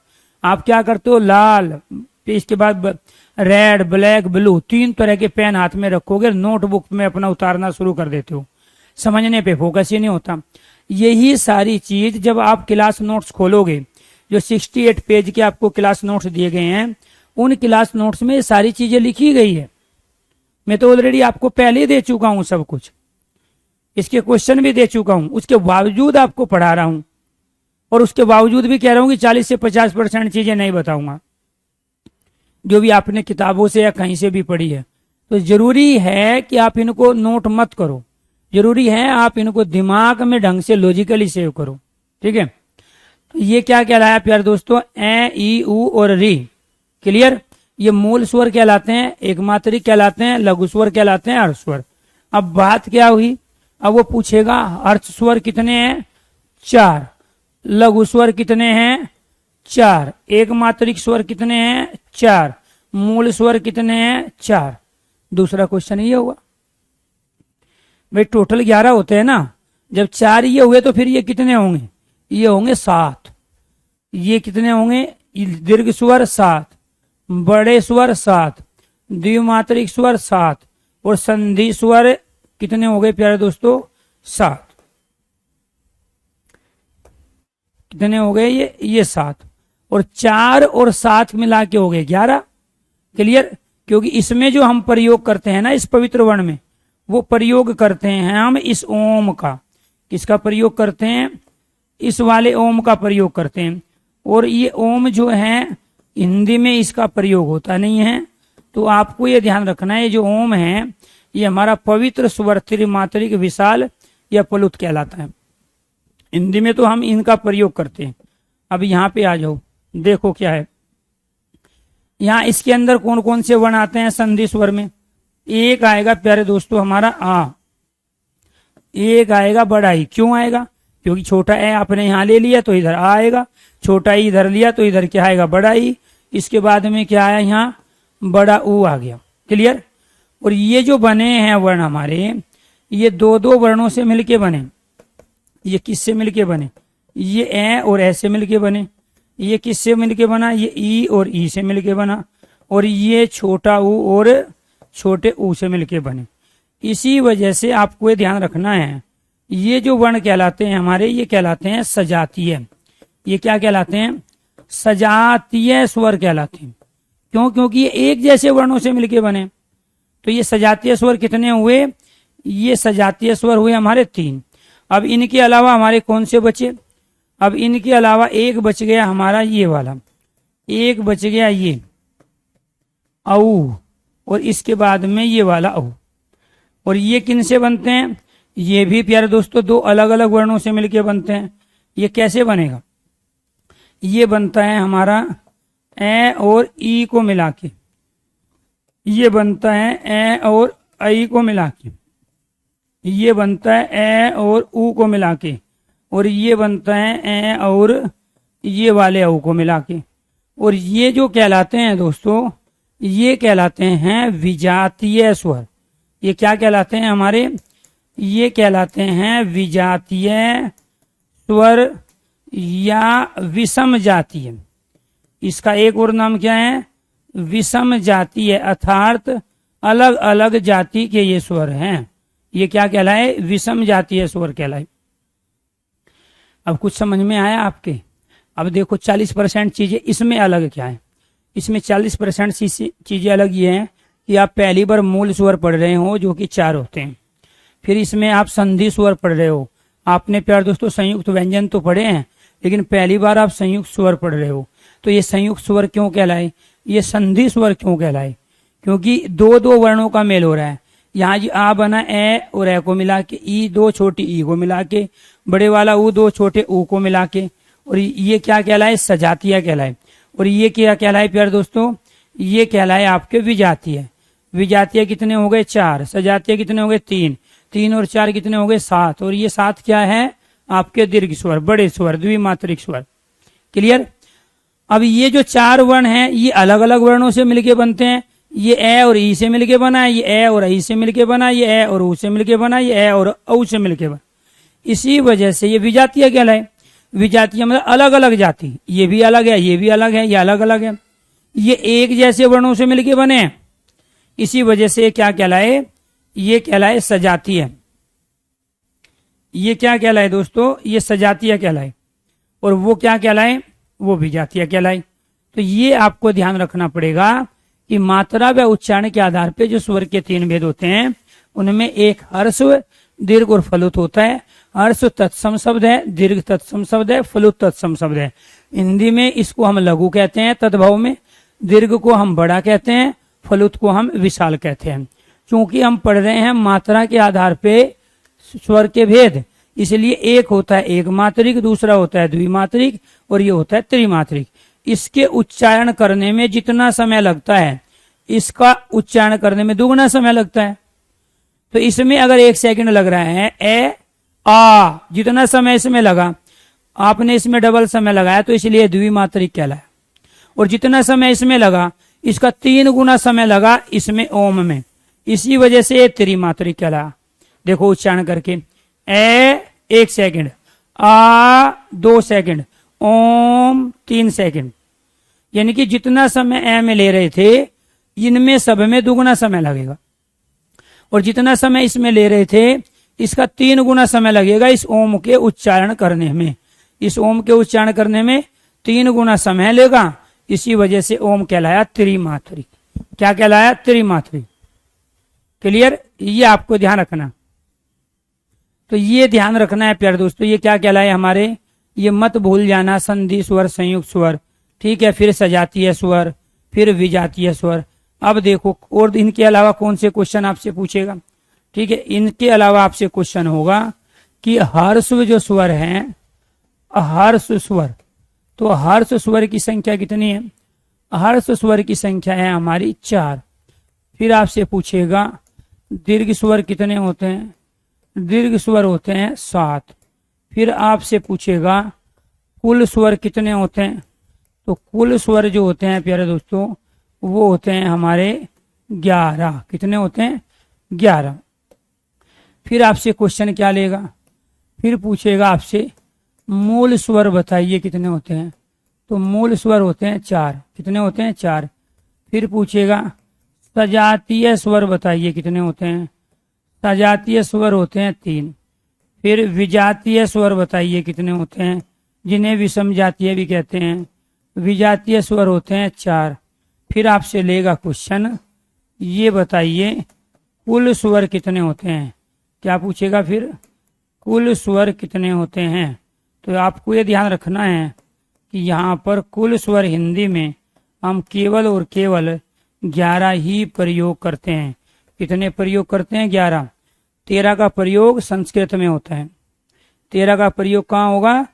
[SPEAKER 1] आप क्या करते हो, लाल, इसके बाद रेड, ब्लैक, ब्लू, 3 तरह के पेन हाथ में रखोगे, नोटबुक में अपना उतारना शुरू कर देते हो, समझने पे फोकस ही नहीं होता। यही सारी चीज जब आप क्लास नोट्स खोलोगे, जो 68 पेज के आपको क्लास नोट्स दिए गए हैं, उन क्लास नोट्स में ये सारी चीजें लिखी गई है। मैं तो ऑलरेडी आपको पहले ही दे चुका हूं सब कुछ, इसके क्वेश्चन भी दे चुका हूं, उसके बावजूद आपको पढ़ा रहा हूं, और उसके बावजूद भी कह रहा हूं कि 40 से 50% चीजें नहीं बताऊंगा, जो भी आपने किताबों से या कहीं से भी पढ़ी है। तो जरूरी है कि आप इनको नोट मत करो, जरूरी है आप इनको दिमाग में ढंग से लॉजिकली सेव करो। ठीक है, तो ये क्या कहलाया प्यारे दोस्तों, ए, ई, उ और री। क्लियर। ये मूल स्वर कहलाते हैं, एक मात्रिक कहलाते हैं, लघु स्वर कहलाते हैं, हर्ष स्वर। अब बात क्या हुई, अब वो पूछेगा हर्ष स्वर कितने हैं, 4, लघु स्वर कितने हैं, 4, एक मात्रिक स्वर कितने हैं, 4, मूल स्वर कितने हैं, 4। दूसरा क्वेश्चन ये हुआ भाई टोटल 11 होते हैं ना, जब 4 ये हुए तो फिर ये कितने होंगे, ये होंगे 7। ये कितने होंगे, दीर्घ स्वर 7, बड़े स्वर 7, द्विमात्रिक स्वर 7, और संधि स्वर कितने हो गए प्यारे दोस्तों, 7। कितने हो गए ये 7, और 4 और 7 मिला के हो गए 11। क्लियर। क्योंकि इसमें जो हम प्रयोग करते हैं ना, इस पवित्र वर्ण में, वो प्रयोग करते हैं हम इस ओम का। किसका प्रयोग करते हैं, इस वाले ओम का प्रयोग करते हैं। और ये ओम जो है हिंदी में इसका प्रयोग होता नहीं है, तो आपको ये ध्यान रखना है, ये जो ओम है ये हमारा पवित्र स्वर, त्रिमात्रिक, विशाल या प्लुत कहलाता है। हिंदी में तो हम इनका प्रयोग करते हैं, अब यहाँ पे आ जाओ, देखो क्या है यहाँ इसके अंदर कौन कौन से वर्ण आते हैं संधि स्वर में। एक आएगा प्यारे दोस्तों हमारा आ, एक आएगा बड़ा ई। क्यों आएगा? क्योंकि छोटा ए आपने यहाँ ले लिया तो इधर आ आएगा, छोटा ई इधर लिया तो इधर क्या आएगा? बड़ा ई। इसके बाद में क्या आया? यहाँ बड़ा ऊ आ गया। क्लियर? और ये जो बने हैं वर्ण हमारे, ये दो दो वर्णों से मिलके बने। ये किससे मिलके बने? ये ए और ए से मिलके बने। ये किससे मिलके बना? ये ई और ई से मिलके बना। और ये छोटा ऊ और छोटे ऊ से मिलके बने। इसी वजह से आपको ये ध्यान रखना है, ये जो वर्ण कहलाते हैं हमारे, ये कहलाते हैं सजातीय। ये क्या कहलाते हैं? सजातीय स्वर कहलाते हैं। क्यों? क्योंकि ये एक जैसे वर्णों से मिलके बने। तो ये सजातीय स्वर कितने हुए? ये सजातीय स्वर हुए हमारे 3। अब इनके अलावा हमारे कौन से बचे? अब इनके अलावा एक बच गया हमारा ये वाला, एक बच गया ये औ, और इसके बाद में ये वाला औ। और ये किन से बनते हैं? ये भी प्यारे दोस्तों दो अलग अलग वर्णों से मिलके बनते हैं। ये कैसे बनेगा? ये बनता है हमारा ए और ई को मिला के, ये बनता है ए और आई को मिला के, ये बनता है ए और ऊ को मिला के, और ये बनता है ए और ये वाले औ को मिला के। और ये जो कहलाते हैं दोस्तों, ये कहलाते हैं विजातीय स्वर। ये क्या कहलाते हैं हमारे? ये कहलाते हैं विजातीय स्वर या विषम जातीय। इसका एक और नाम क्या है? विषम जातीय, अर्थात अलग अलग जाति के ये स्वर हैं। ये क्या कहलाए? विषम जातीय स्वर कहलाए। अब कुछ समझ में आया आपके? अब देखो 40% चीजें इसमें अलग क्या है। इसमें 40% चीजें अलग ये हैं कि आप पहली बार मूल स्वर पढ़ रहे हो जो कि 4 होते हैं। फिर इसमें आप संधि स्वर पढ़ रहे हो। आपने प्यार दोस्तों संयुक्त व्यंजन तो पढ़े हैं, लेकिन पहली बार आप संयुक्त स्वर पढ़ रहे हो। तो ये संयुक्त स्वर क्यों कहलाए? ये संधि स्वर क्यों कहलाए? क्योंकि दो दो वर्णों का मेल हो रहा है। यहाँ जी आ बना ए और ए को मिला के, ई दो छोटी ई को मिला के, बड़े वाला ऊ दो छोटे ऊ को मिला के। और ये क्या कहलाए? सजातीय कहलाए। और ये क्या कहलाए प्यारे दोस्तों? ये कहलाए आपके विजातीय। विजातीय कितने हो गए? 4। सजातीय कितने हो गए? 3। 3 और 4 कितने हो गए? 7। और ये 7 क्या है? आपके दीर्घ स्वर, बड़े स्वर, द्विमात्रिक स्वर। क्लियर? अब ये जो 4 वर्ण हैं ये अलग अलग वर्णों से मिलके बनते हैं। ये ए और ई से मिलके बना है, ये ए और आई से मिलके बना, ये ए और ऊ से मिलके बना, ये ए और औ से मिलके बना। इसी वजह से ये विजातीय कहलाए। विजातीय मतलब अलग अलग जाति। ये भी अलग है, ये भी अलग है, ये अलग अलग है। ये एक जैसे वर्णों से मिलके बने हैं। इसी वजह से क्या कहलाए? ये कहलाए सजातीय। ये क्या कहलाए दोस्तों? ये सजातीय कहलाए। और वो क्या कहलाए? वो विजातीय कहलाए। तो ये आपको ध्यान रखना पड़ेगा कि मात्रा व उच्चारण के आधार पर जो स्वर के 3 भेद होते हैं, उनमें एक हर्स्व, दीर्घ और फलुत होता है। हर्स्व तत्सम शब्द है, दीर्घ तत्सम शब्द है, फलुत तत्सम शब्द है। हिंदी में इसको हम लघु कहते हैं तद्भव में, दीर्घ को हम बड़ा कहते हैं, फलुत को हम विशाल कहते हैं। क्योंकि हम पढ़ रहे हैं मात्रा के आधार पे स्वर के भेद, इसलिए एक होता है एक मात्रिक, दूसरा होता है द्विमात्रिक, और ये होता है त्रिमात्रिक। इसके उच्चारण करने में जितना समय लगता है, इसका उच्चारण करने में दुगना समय लगता है। तो इसमें अगर 1 सेकंड लग रहा है ए आ, जितना समय इसमें लगा, आपने इसमें डबल समय लगाया, तो इसलिए द्विमात्रिक कहलाया। और जितना समय इसमें लगा, इसका 3 गुना समय लगा इसमें ओम में, इसी वजह से ये त्रिमात्रिक कहलाया। देखो उच्चारण करके, ए 1 सेकंड, आ 2 सेकंड, ओम 3 सेकंड। यानी कि जितना समय ए में ले रहे थे, इनमें सब में दुगुना समय लगेगा। और जितना समय इसमें ले रहे थे, इसका 3 गुना समय लगेगा इस ओम के उच्चारण करने में। इस ओम के उच्चारण करने में 3 गुना समय लेगा। इसी वजह से ओम कहलाया त्रिमात्रिक। क्या कहलाया? त्रिमात्रिक। क्लियर? ये आपको ध्यान रखना। तो ये ध्यान रखना है प्यारे दोस्तों। ये क्या कहलाए हमारे? ये मत भूल जाना, संधि स्वर, संयुक्त स्वर, ठीक है, फिर सजातीय स्वर, फिर विजातीय स्वर। अब देखो और इनके अलावा कौन से क्वेश्चन आपसे पूछेगा, ठीक है। इनके अलावा आपसे क्वेश्चन होगा कि हर्स्व जो स्वर हैं, हर्स्व स्वर, तो हर्ष स्वर की संख्या कितनी है? हर्ष स्वर की संख्या है हमारी 4। फिर आपसे पूछेगा दीर्घ स्वर कितने होते हैं? दीर्घ स्वर होते हैं 7। फिर आपसे पूछेगा कुल स्वर कितने होते हैं? तो कुल स्वर जो होते हैं प्यारे दोस्तों वो होते हैं हमारे 11। कितने होते हैं? 11। फिर आपसे क्वेश्चन क्या लेगा? फिर पूछेगा आपसे मूल स्वर बताइए कितने होते हैं? तो मूल स्वर होते हैं 4। कितने होते हैं? 4। फिर पूछेगा सजातीय स्वर बताइए कितने होते हैं? सजातीय स्वर होते हैं 3। फिर विजातीय स्वर बताइए कितने होते हैं? जिन्हें विषम जातीय भी कहते हैं। विजातीय स्वर होते हैं 4। फिर आपसे लेगा क्वेश्चन ये बताइए कुल स्वर कितने होते हैं? क्या पूछेगा फिर? कुल स्वर कितने होते हैं? तो आपको ये ध्यान रखना है कि यहाँ पर कुल स्वर हिंदी में हम केवल और केवल 11 ही प्रयोग करते हैं। कितने प्रयोग करते हैं? 11। 13 का प्रयोग संस्कृत में होता है। 13 का प्रयोग कहाँ होगा?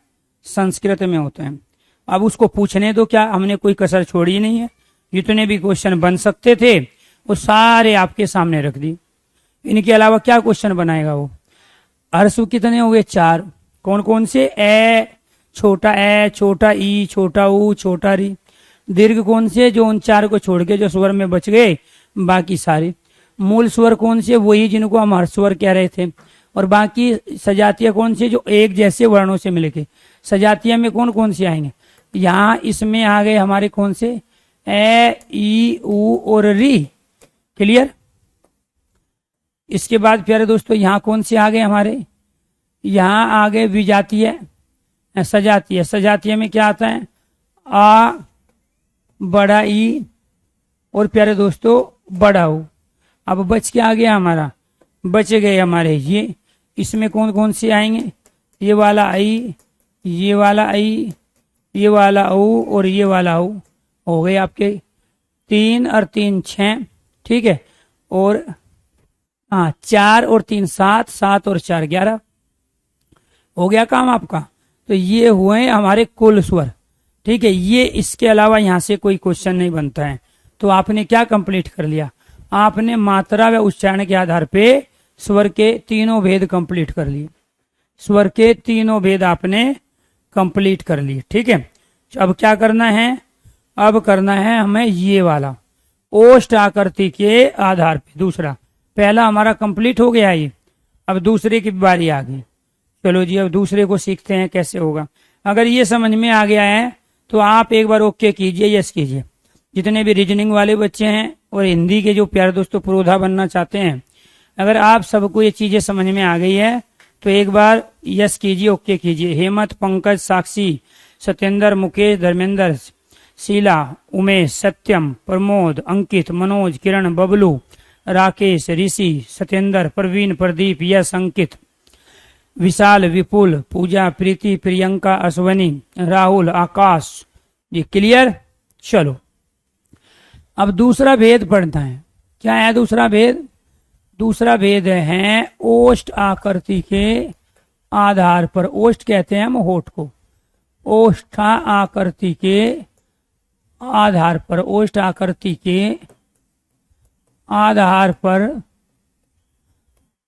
[SPEAKER 1] संस्कृत में होता है। अब उसको पूछने दो, क्या हमने कोई कसर छोड़ी नहीं है? जितने भी क्वेश्चन बन सकते थे वो सारे आपके सामने रख दी। इनके अलावा क्या क्वेश्चन बनाएगा वो? हर्षु कितने हो गए? 4। कौन कौन से? ए, छोटा ई, छोटा ऊ, छोटा री। दीर्घ कौन से? जो उन 4 को छोड़ के जो स्वर में बच गए बाकी सारे। मूल स्वर कौन से? वही जिनको हम हर्ष स्वर कह रहे थे। और बाकी सजातीय कौन से? जो एक जैसे वर्णों से मिलके। सजातीय में कौन कौन से आएंगे? यहाँ इसमें आ गए हमारे कौन से? ए, ई, ऊ और री। क्लियर? इसके बाद प्यारे दोस्तों यहाँ कौन से आ गए हमारे? यहाँ आ गए विजातीय, सजातीय। सजातीय में क्या आता है? आ, बड़ा ई और प्यारे दोस्तों बड़ा ऊ। अब बच के आ गया हमारा, बच गए हमारे ये। इसमें कौन कौन से आएंगे? ये वाला आई, ये वाला आई, ये वाला ऊ और ये वाला ऊ। हो गए आपके 3 और 3 6। ठीक है। और हाँ 4 और 3 7, 7 और 4 11। हो गया काम आपका। तो ये हुए हमारे कुल स्वर। ठीक है। ये इसके अलावा यहाँ से कोई क्वेश्चन नहीं बनता है। तो आपने क्या कंप्लीट कर लिया? आपने मात्रा व उच्चारण के आधार पे स्वर के तीनों भेद कंप्लीट कर लिए। स्वर के तीनों भेद आपने कंप्लीट कर लिए। ठीक है। अब क्या करना है? अब करना है हमें ये वाला ओष्ठ आकृति के आधार पे दूसरा। पहला हमारा कंप्लीट हो गया ये, अब दूसरे की बारी आ गई। चलो जी अब दूसरे को सीखते हैं कैसे होगा। अगर ये समझ में आ गया है तो आप एक बार ओके कीजिए, यस कीजिए। जितने भी रीजनिंग वाले बच्चे हैं और हिंदी के जो प्यारे दोस्तों पुरोधा बनना चाहते हैं, अगर आप सबको ये चीजें समझ में आ गई है तो एक बार यस कीजिए, ओके कीजिए। हेमंत, पंकज, साक्षी, सत्येंद्र, मुकेश, धर्मेंद्र, शीला, उमेश, सत्यम, प्रमोद, अंकित, मनोज, किरण, बबलू, राकेश, ऋषि, सत्येंद्र, प्रवीण, प्रदीप, यश, अंकित, विशाल, विपुल, पूजा, प्रीति, प्रियंका, अश्वनी, राहुल, आकाश। ये क्लियर? चलो अब दूसरा भेद पढ़ना है। क्या है दूसरा भेद? दूसरा भेद है ओष्ठ आकृति के आधार पर। ओष्ठ कहते हैं हम होठ को। ओष्ठा आकृति के आधार पर, ओष्ठ आकृति के आधार पर,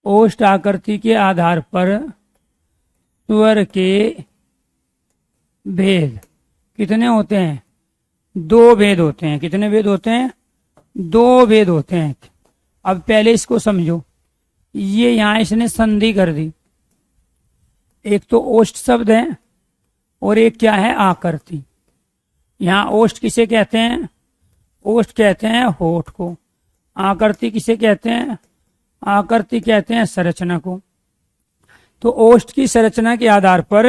[SPEAKER 1] ओष्ठ आकृति के आधार पर स्वर के भेद कितने होते हैं? 2 भेद होते हैं। कितने भेद होते हैं? 2 भेद होते हैं। अब पहले इसको समझो। ये यहां इसने संधि कर दी। एक तो ओष्ठ शब्द है और एक क्या है? आकृति। यहां ओष्ठ किसे कहते हैं? ओष्ठ कहते हैं होठ को। आकृति किसे कहते हैं? आकृति कहते हैं संरचना को। तो ओष्ठ की संरचना के आधार पर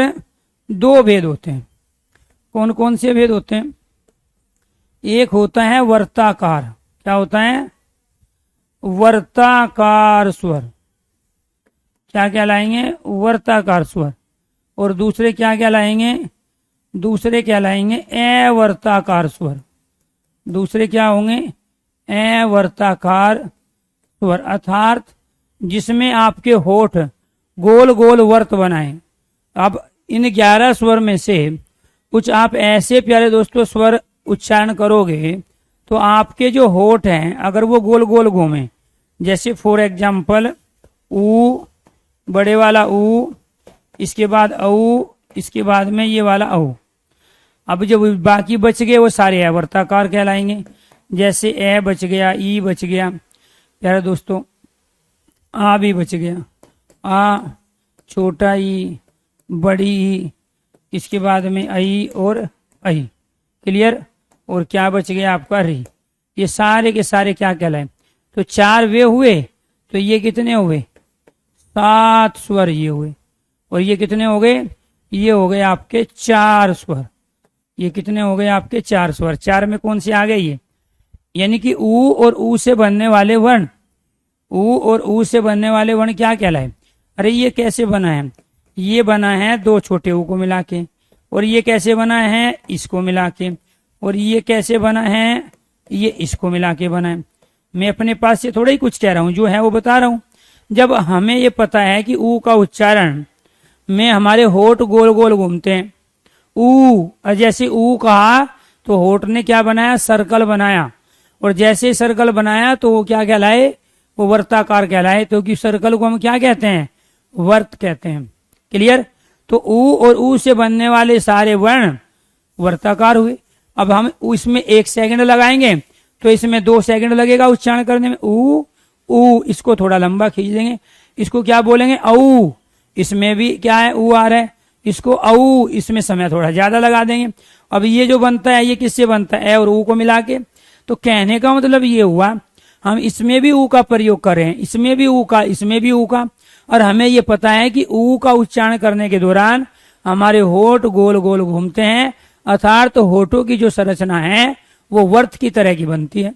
[SPEAKER 1] 2 भेद होते हैं। कौन कौन से भेद होते हैं? एक होता है वर्ताकार। क्या होता है? वर्ताकार स्वर। क्या कहलाएंगे? वर्ताकार स्वर। और दूसरे क्या कहलाएंगे? दूसरे कहलाएंगे अवर्ताकार स्वर। दूसरे क्या होंगे? अवर्ताकार स्वर, अर्थात जिसमें आपके होठ गोल गोल वर्त बनाए। अब इन 11 स्वर में से कुछ आप ऐसे प्यारे दोस्तों स्वर उच्चारण करोगे तो आपके जो होठ हैं अगर वो गोल गोल घूमे, जैसे फॉर एग्जाम्पल ऊ, बड़े वाला ऊ, इसके बाद औ, इसके बाद में ये वाला औ। अब जो बाकी बच गए वो सारे अवर्ताकार कहलाएंगे। जैसे ए बच गया, ई बच गया प्यारे दोस्तों, आ भी बच गया, आ, छोटा ई, बड़ी ई, इसके बाद में आई और आई। क्लियर। और क्या बच गया आपका री। ये सारे के सारे क्या कहलाए। तो 4 वे हुए, तो ये कितने हुए 7 स्वर ये हुए। और ये कितने हो गए, ये हो गए आपके 4 स्वर। ये कितने हो गए आपके 4 स्वर। 4 में कौन से आ गए ये, यानी कि ऊ और ऊ से बनने वाले वर्ण, ऊ और ऊ से बनने वाले वर्ण क्या कहलाए। अरे ये कैसे बना है, ये बना है 2 छोटे ऊ को मिला के, और ये कैसे बना है इसको मिला के, और ये कैसे बना है ये इसको मिला के बना है। मैं अपने पास से थोड़ा ही कुछ कह रहा हूं, जो है वो बता रहा हूं। जब हमें ये पता है कि ऊ का उच्चारण में हमारे होठ गोल गोल घूमते हैं, ऊ, जैसे ऊ कहा तो होठ ने क्या बनाया, सर्कल बनाया, और जैसे सर्कल बनाया तो वो क्या कहलाए, वो वर्ताकार कहलाए। तो कि सर्कल को हम क्या कहते हैं, वर्त कहते हैं। क्लियर। तो ऊ और ऊ से बनने वाले सारे वर्ण वर्ताकार हुए। अब हम इसमें 1 सेकंड लगाएंगे तो इसमें 2 सेकंड लगेगा उच्चारण करने में। ऊ ऊ, इसको थोड़ा लंबा खींच देंगे, इसको क्या बोलेंगे औ। इसमें भी क्या है ऊ आ रहा है, इसको औ, इसमें समय थोड़ा ज्यादा लगा देंगे। अब ये जो बनता है ये किससे बनता है, ए और ऊ को मिला के। तो कहने का मतलब ये हुआ हम इसमें भी ऊ का प्रयोग कर रहे हैं, इसमें भी ऊ का, इसमें भी ऊ का, और हमें ये पता है कि ऊ का उच्चारण करने के दौरान हमारे होठ गोल गोल घूमते हैं, अर्थात तो होठों की जो संरचना है वो वर्त की तरह की बनती है,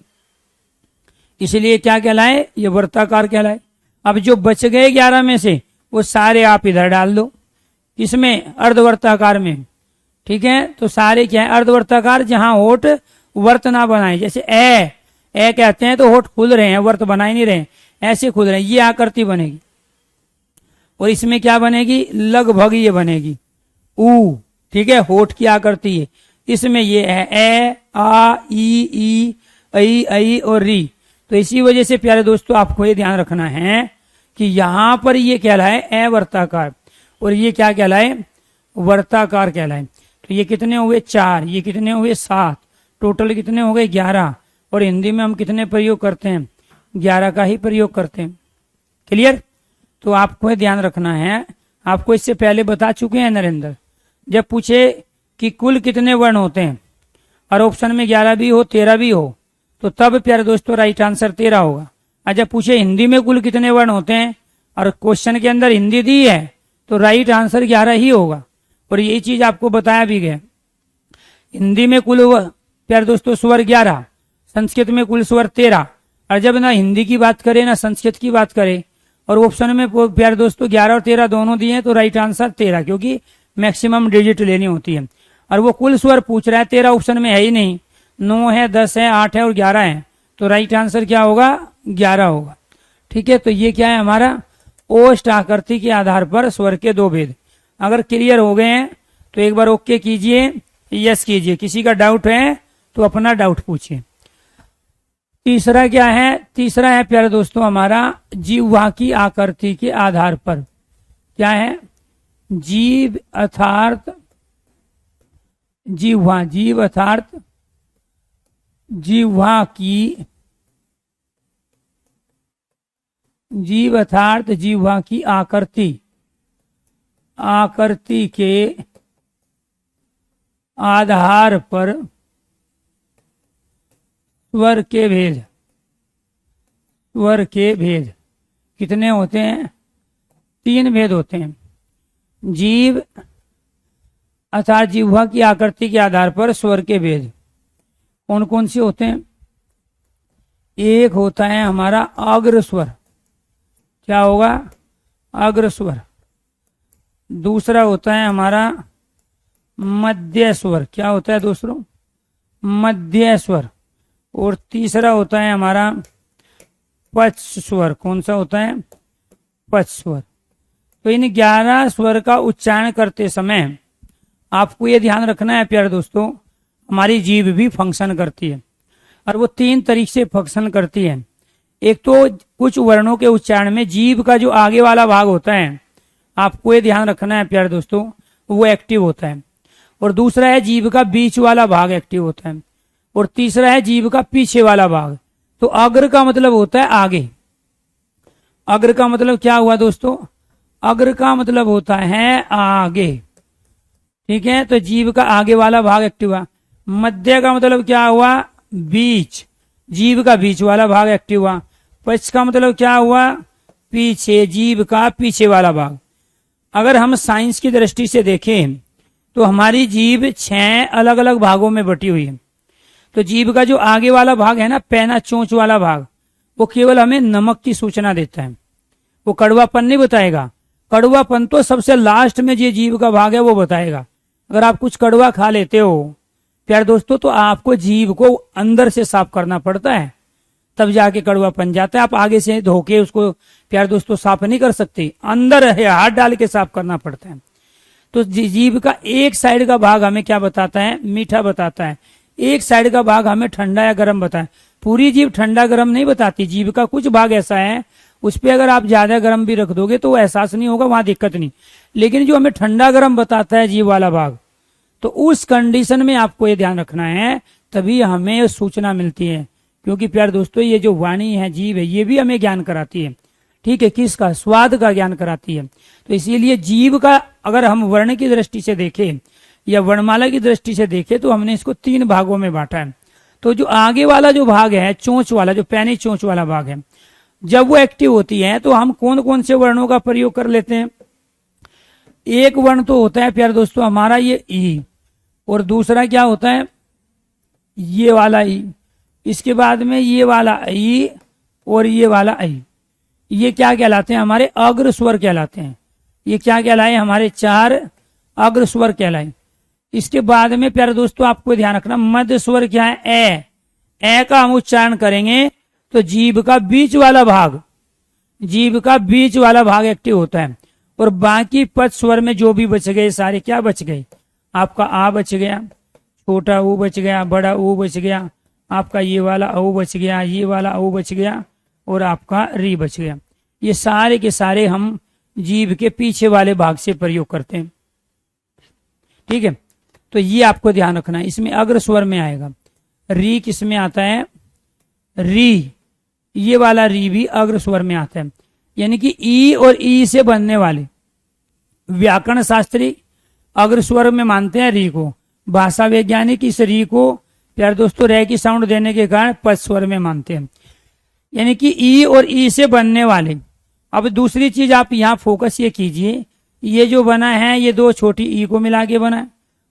[SPEAKER 1] इसलिए क्या कहलाए, ये वर्ताकार कहलाए। अब जो बच गए 11 में से वो सारे आप इधर डाल दो, इसमें अर्धवर्ताकार में। ठीक है। तो सारे क्या है अर्धवर्ताकार, जहां होठ वर्त ना बनाए। जैसे ए कहते हैं तो होठ खुल रहे हैं, वर्त बनाए नहीं रहे, ऐसे खुल रहे हैं, ये आकृति बनेगी। और इसमें क्या बनेगी, लगभग ये बनेगी ऊ। ठीक है, होठ की आकृति है। इसमें ये है ए, आ, ई, ऐ और री। तो इसी वजह से प्यारे दोस्तों आपको ये ध्यान रखना है कि यहां पर ये कहलाए अवर्ताकार और ये क्या कहलाए, वर्ताकार कहलाए। तो ये कितने हुए 4, ये कितने हुए 7, टोटल कितने हो गए 11। और हिंदी में हम कितने प्रयोग करते हैं, 11 का ही प्रयोग करते हैं। क्लियर। तो आपको ध्यान रखना है, आपको इससे पहले बता चुके हैं नरेंद्र। जब पूछे कि कुल कितने वर्ण होते हैं और ऑप्शन में 11 भी हो 13 भी हो, तो तब प्यारे दोस्तों राइट आंसर 13 होगा। और जब पूछे हिंदी में कुल कितने वर्ण होते हैं और क्वेश्चन के अंदर हिंदी दी है, तो राइट आंसर 11 ही होगा। और यही चीज आपको बताया भी गया। हिंदी में कुल प्यारे दोस्तों स्वर 11, संस्कृत में कुल स्वर 13। और जब ना हिंदी की बात करें ना संस्कृत की बात करें और ऑप्शन में प्यारे दोस्तों 11 और 13 दोनों दिए हैं, तो राइट आंसर 13, क्योंकि मैक्सिमम डिजिट लेनी होती है। और वो कुल स्वर पूछ रहा है, 13 ऑप्शन में है ही नहीं, 9 है, 10 है, 8 है और 11 है, तो राइट आंसर क्या होगा, 11 होगा। ठीक है। तो ये क्या है हमारा ओष्ठ आकृति के आधार पर स्वर के 2 भेद। अगर क्लियर हो गए हैं तो एक बार ओके कीजिए, यस कीजिए। किसी का डाउट है तो अपना डाउट पूछिए। तीसरा क्या है, तीसरा है प्यारे दोस्तों हमारा जिह्वा की आकृति के आधार पर। क्या है, जीव अर्थात जिह्वा, जीव अर्थात जिह्वा की, जीव अर्थात जिह्वा की आकृति, आकृति के आधार पर स्वर के भेद, स्वर के भेद कितने होते हैं, 3 भेद होते हैं। जीव अर्थात जिह्वा की आकृति के आधार पर स्वर के भेद कौन कौन से होते हैं। एक होता है हमारा अग्र स्वर, क्या होगा, अग्र स्वर। दूसरा होता है हमारा मध्य स्वर, क्या होता है दोस्तों, मध्य स्वर। और तीसरा होता है हमारा पच्छ स्वर, कौन सा होता है, पच्छ स्वर। तो इन 11 स्वर का उच्चारण करते समय आपको ये ध्यान रखना है प्यारे दोस्तों, हमारी जीभ भी फंक्शन करती है और वो 3 तरीके से फंक्शन करती है। एक तो कुछ वर्णों के उच्चारण में जीभ का जो आगे वाला भाग होता है, आपको ये ध्यान रखना है प्यारे दोस्तों, वो एक्टिव होता है। और दूसरा है जीभ का बीच वाला भाग एक्टिव होता है। और तीसरा है जीभ का पीछे वाला भाग। तो अग्र का मतलब होता है आगे। अग्र का मतलब क्या हुआ दोस्तों? अग्र का मतलब होता है आगे। ठीक है, तो जीभ का आगे वाला भाग एक्टिव हुआ। मध्य का मतलब क्या हुआ? बीच, जीभ का बीच वाला भाग एक्टिव हुआ। पश्च का मतलब क्या हुआ? पीछे, जीभ का पीछे वाला भाग। अगर हम साइंस की दृष्टि से देखें तो हमारी जीभ 6 अलग अलग भागों में बटी हुई है। तो जीभ का जो आगे वाला भाग है ना, पैना चोंच वाला भाग, वो केवल हमें नमक की सूचना देता है, वो कड़वापन नहीं बताएगा। कड़वापन तो सबसे लास्ट में जो जीभ का भाग है वो बताएगा। अगर आप कुछ कड़वा खा लेते हो प्यारे दोस्तों, तो आपको जीभ को अंदर से साफ करना पड़ता है, तब जाके कड़वापन जाता है। आप आगे से धोके उसको प्यारे दोस्तों साफ नहीं कर सकते, अंदर है हाथ डाल के साफ करना पड़ता है। तो जीभ का एक साइड का भाग हमें क्या बताता है? मीठा बताता है। एक साइड का भाग हमें ठंडा या गर्म बताए। पूरी जीभ ठंडा गर्म नहीं बताती। जीभ का कुछ भाग ऐसा है, उस पर अगर आप ज्यादा गर्म भी रख दोगे तो वो एहसास नहीं होगा, वहां दिक्कत नहीं। लेकिन जो हमें ठंडा गर्म बताता है जीभ वाला भाग, तो उस कंडीशन में आपको ये ध्यान रखना है, तभी हमें सूचना मिलती है। क्योंकि प्यारे दोस्तों, ये जो वाणी है, जीभ है, ये भी हमें ज्ञान कराती है। ठीक है, किसका? स्वाद का ज्ञान कराती है। तो इसीलिए जीभ का अगर हम वर्ण की दृष्टि से देखें या वर्णमाला की दृष्टि से देखें तो हमने इसको 3 भागों में बांटा है। तो जो आगे वाला जो भाग है, चोंच वाला, जो पैनी चोंच वाला भाग है, जब वो एक्टिव होती है तो हम कौन कौन से वर्णों का प्रयोग कर लेते हैं? एक वर्ण तो होता है प्यारे दोस्तों हमारा ये ई, और दूसरा क्या होता है? ये वाला ई। इसके बाद में ये वाला ई और ये वाला आई। ये क्या कहलाते हैं? हमारे अग्र स्वर कहलाते हैं। ये क्या कहलाए? हमारे 4 अग्र स्वर कहलाए। इसके बाद में प्यारे दोस्तों आपको ध्यान रखना, मध्य स्वर क्या है? ए का हम उच्चारण करेंगे तो जीभ का बीच वाला भाग, जीभ का बीच वाला भाग एक्टिव होता है। और बाकी पद स्वर में जो भी बच गए सारे क्या बच गए? आपका आ बच गया, छोटा ऊ बच गया, बड़ा ऊ बच गया, आपका ये वाला ऊ बच गया, ये वाला ऊ बच गया, और आपका री बच गया। ये सारे के सारे हम जीभ के पीछे वाले भाग से प्रयोग करते हैं। ठीक है, तो ये आपको ध्यान रखना है। इसमें अग्र स्वर में आएगा। री किस में आता है? री, ये वाला री भी अग्र स्वर में आता है। यानी कि ई और ई से बनने वाले व्याकरण शास्त्री अग्र स्वर में मानते हैं री को। भाषा वैज्ञानिक इस री को प्यारे दोस्तों रे की साउंड देने के कारण पद स्वर में मानते हैं। यानी कि ई और ई से बनने वाले। अब दूसरी चीज आप यहाँ फोकस ये कीजिए, ये जो बना है ये 2 छोटी ई को मिला के बना है,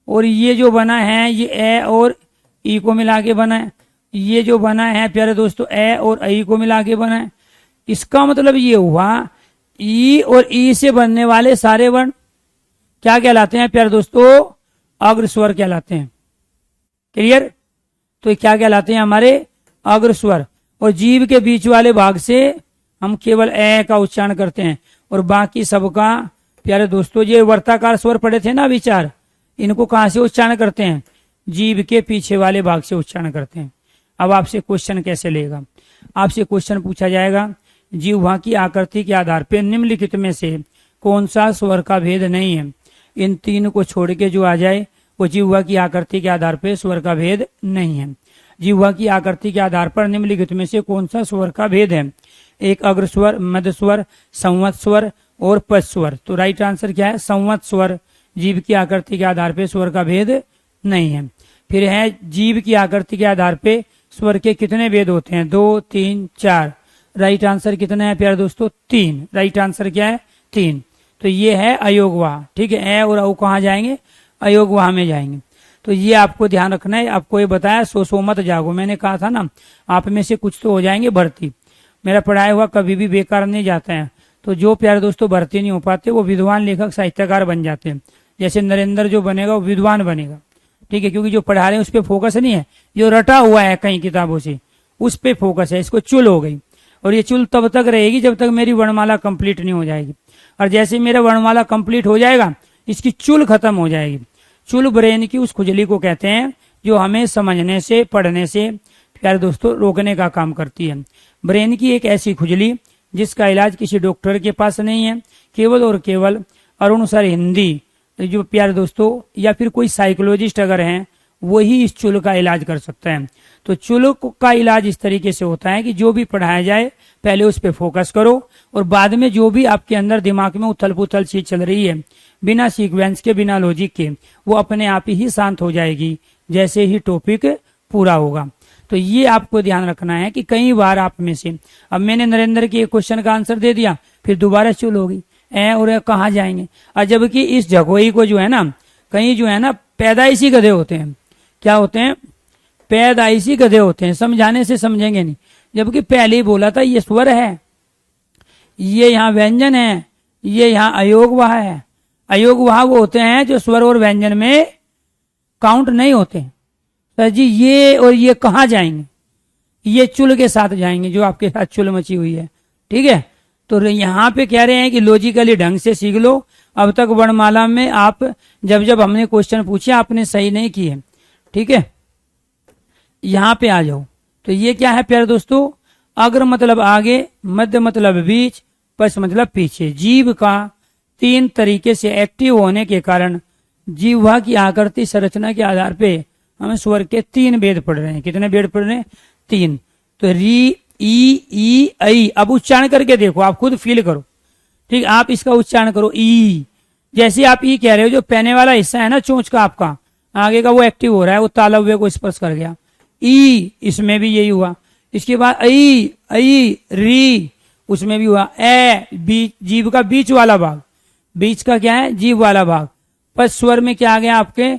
[SPEAKER 1] और ये जो बना है ये ए और ई को मिला के बना है। ये जो बना है प्यारे दोस्तों ए और आई को मिला के बना है। इसका मतलब ये हुआ ई और ई से बनने वाले सारे वर्ण क्या कहलाते हैं प्यारे दोस्तों? अग्र स्वर कहलाते हैं। क्लियर? तो क्या कहलाते हैं? हमारे अग्र स्वर। और जीभ के बीच वाले भाग से हम केवल ए का उच्चारण करते हैं, और बाकी सबका प्यारे दोस्तों ये वर्ताकार स्वर पढ़े थे ना विचार, इनको कहां से उच्चारण करते हैं? जीभ के पीछे वाले भाग से उच्चारण करते हैं। अब आपसे क्वेश्चन कैसे लेगा? आपसे क्वेश्चन पूछा जाएगा, जिह्वा की आकृति के आधार पर निम्नलिखित में से कौन सा स्वर का भेद नहीं है? इन 3 को छोड़ के जो आ जाए वो जिह्वा की आकृति के आधार पर स्वर का भेद नहीं है। जिह्वा की आकृति के आधार पर निम्नलिखित में से कौन सा स्वर का भेद है? एक अग्र स्वर, मध्य स्वर, संवत स्वर और पश्च स्वर। तो राइट आंसर क्या है? संवत स्वर। जीभ की आकृति के आधार पर स्वर का भेद नहीं है। फिर है जीभ की आकृति के आधार पर स्वर के कितने भेद होते हैं? 2, 3, 4। राइट आंसर कितना है प्यारे दोस्तों? 3। राइट आंसर क्या है? 3। तो ये है अयोगवाह। ठीक है, ए और औ कहाँ जाएंगे? अयोगवाह में जाएंगे। तो ये आपको ध्यान रखना है। आपको ये बताया सो मत जागो। मैंने कहा था ना, आप में से कुछ तो हो जाएंगे भर्ती। मेरा पढ़ाया हुआ कभी भी बेकार नहीं जाता है। तो जो प्यारे दोस्तों भर्ती नहीं हो पाते वो विद्वान लेखक साहित्यकार बन जाते हैं। जैसे नरेंद्र जो बनेगा वो विद्वान बनेगा। ठीक है, क्योंकि जो पढ़ा रहे हैं उस पर फोकस नहीं है, जो रटा हुआ है कई किताबों से उस पर फोकस है। इसको चुल हो गई, और ये चुल तब तक रहेगी जब तक मेरी वर्णमाला कंप्लीट नहीं हो जाएगी। और जैसे मेरा वर्णमाला कंप्लीट हो जाएगा इसकी चुल खत्म हो जाएगी। चुल ब्रेन की उस खुजली को कहते हैं जो हमें समझने से, पढ़ने से प्यारे दोस्तों रोकने का काम करती है। ब्रेन की एक ऐसी खुजली जिसका इलाज किसी डॉक्टर के पास नहीं है, केवल और केवल अरुण सर हिंदी जो प्यारे दोस्तों या फिर कोई साइकोलॉजिस्ट अगर हैं वही इस चुल का इलाज कर सकता है। तो चुल का इलाज इस तरीके से होता है कि जो भी पढ़ाया जाए पहले उस पर फोकस करो और बाद में जो भी आपके अंदर दिमाग में उथल पुथल चीज चल रही है बिना सीक्वेंस के, बिना लॉजिक के, वो अपने आप ही शांत हो जाएगी जैसे ही टॉपिक पूरा होगा। तो ये आपको ध्यान रखना है कि कई बार आप में से, अब मैंने नरेंद्र के क्वेश्चन का आंसर दे दिया, फिर दोबारा चुल होगी और कहाँ जाएंगे। और जबकि इस जगोई को जो है ना, कहीं जो है ना पैदाइशी गधे होते हैं। क्या होते हैं? पैदाइशी गधे होते हैं, समझाने से समझेंगे नहीं। जबकि पहले ही बोला था ये स्वर है, ये यहाँ व्यंजन है, ये यहाँ अयोगवाह है। अयोगवाह वो होते हैं जो स्वर और व्यंजन में काउंट नहीं होते। सर जी ये और ये कहाँ जाएंगे? ये चुल के साथ जाएंगे, जो आपके साथ चुल मची हुई है। ठीक है, तो यहाँ पे कह रहे हैं कि लॉजिकली ढंग से सीख लो। अब तक वर्णमाला में आप जब हमने क्वेश्चन पूछे आपने सही नहीं किए। ठीक है, यहाँ पे आ जाओ। तो ये क्या है प्यारे दोस्तों? अग्र मतलब आगे, मध्य मतलब बीच, पश्च मतलब पीछे। जीव का 3 तरीके से एक्टिव होने के कारण जीवा की आकृति संरचना के आधार पे हम स्वर के 3 भेद पढ़ रहे हैं। कितने भेद पढ़ रहे हैं? 3। तो री, ई, ऐ। अब उच्चारण करके देखो, आप खुद फील करो। ठीक, आप इसका उच्चारण करो ई। जैसे आप ई कह रहे हो, जो पहने वाला हिस्सा है ना चोंच का आपका आगे का, वो एक्टिव हो रहा है, वो तालव्य को स्पर्श कर गया। ई, इसमें भी यही हुआ। इसके बाद ऐ, ऐ, री, उसमें भी हुआ। ए, बीच, जीव का बीच वाला भाग, बीच का क्या है? जीव वाला भाग। पर स्वर में क्या आ गया आपके?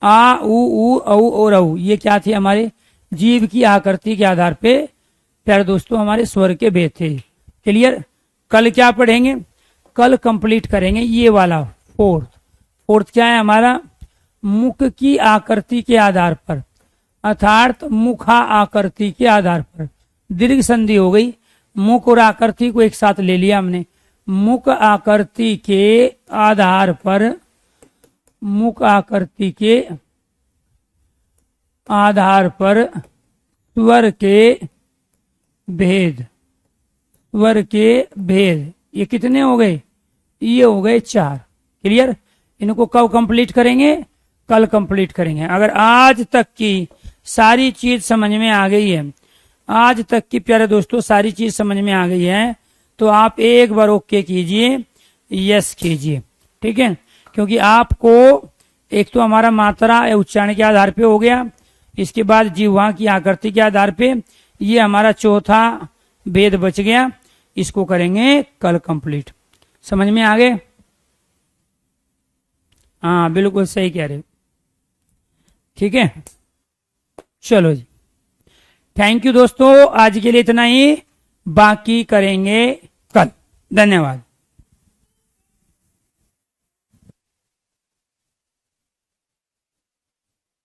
[SPEAKER 1] आ, उ, औ और औ। ये क्या थे? हमारे जीव की आकृति के आधार पे प्यारे दोस्तों हमारे स्वर के भेद थे। क्लियर? कल क्या पढ़ेंगे? कल कंप्लीट करेंगे ये वाला फोर्थ क्या है हमारा? मुख की आकृति के आधार पर, अर्थात मुखा आकृति के आधार पर। दीर्घ संधि हो गई, मुख और आकृति को एक साथ ले लिया हमने। मुख आकृति के आधार पर, मुख आकृति के आधार पर स्वर के भेद, स्वर के भेद। ये कितने हो गए? ये हो गए 4। क्लियर? इनको कब कंप्लीट करेंगे? कल कंप्लीट करेंगे। अगर आज तक की सारी चीज समझ में आ गई है, आज तक की प्यारे दोस्तों सारी चीज समझ में आ गई है, तो आप एक बार ओके कीजिए, यस कीजिए। ठीक है, क्योंकि आपको एक तो हमारा मात्रा उच्चारण के आधार पे हो गया, इसके बाद जिह्वा की आकृति के आधार पे ये हमारा चौथा भेद बच गया। इसको करेंगे कल कंप्लीट। समझ में आ गए? हाँ बिल्कुल सही कह रहे हो। ठीक है, चलो जी, थैंक यू दोस्तों। आज के लिए इतना ही, बाकी करेंगे कल। धन्यवाद।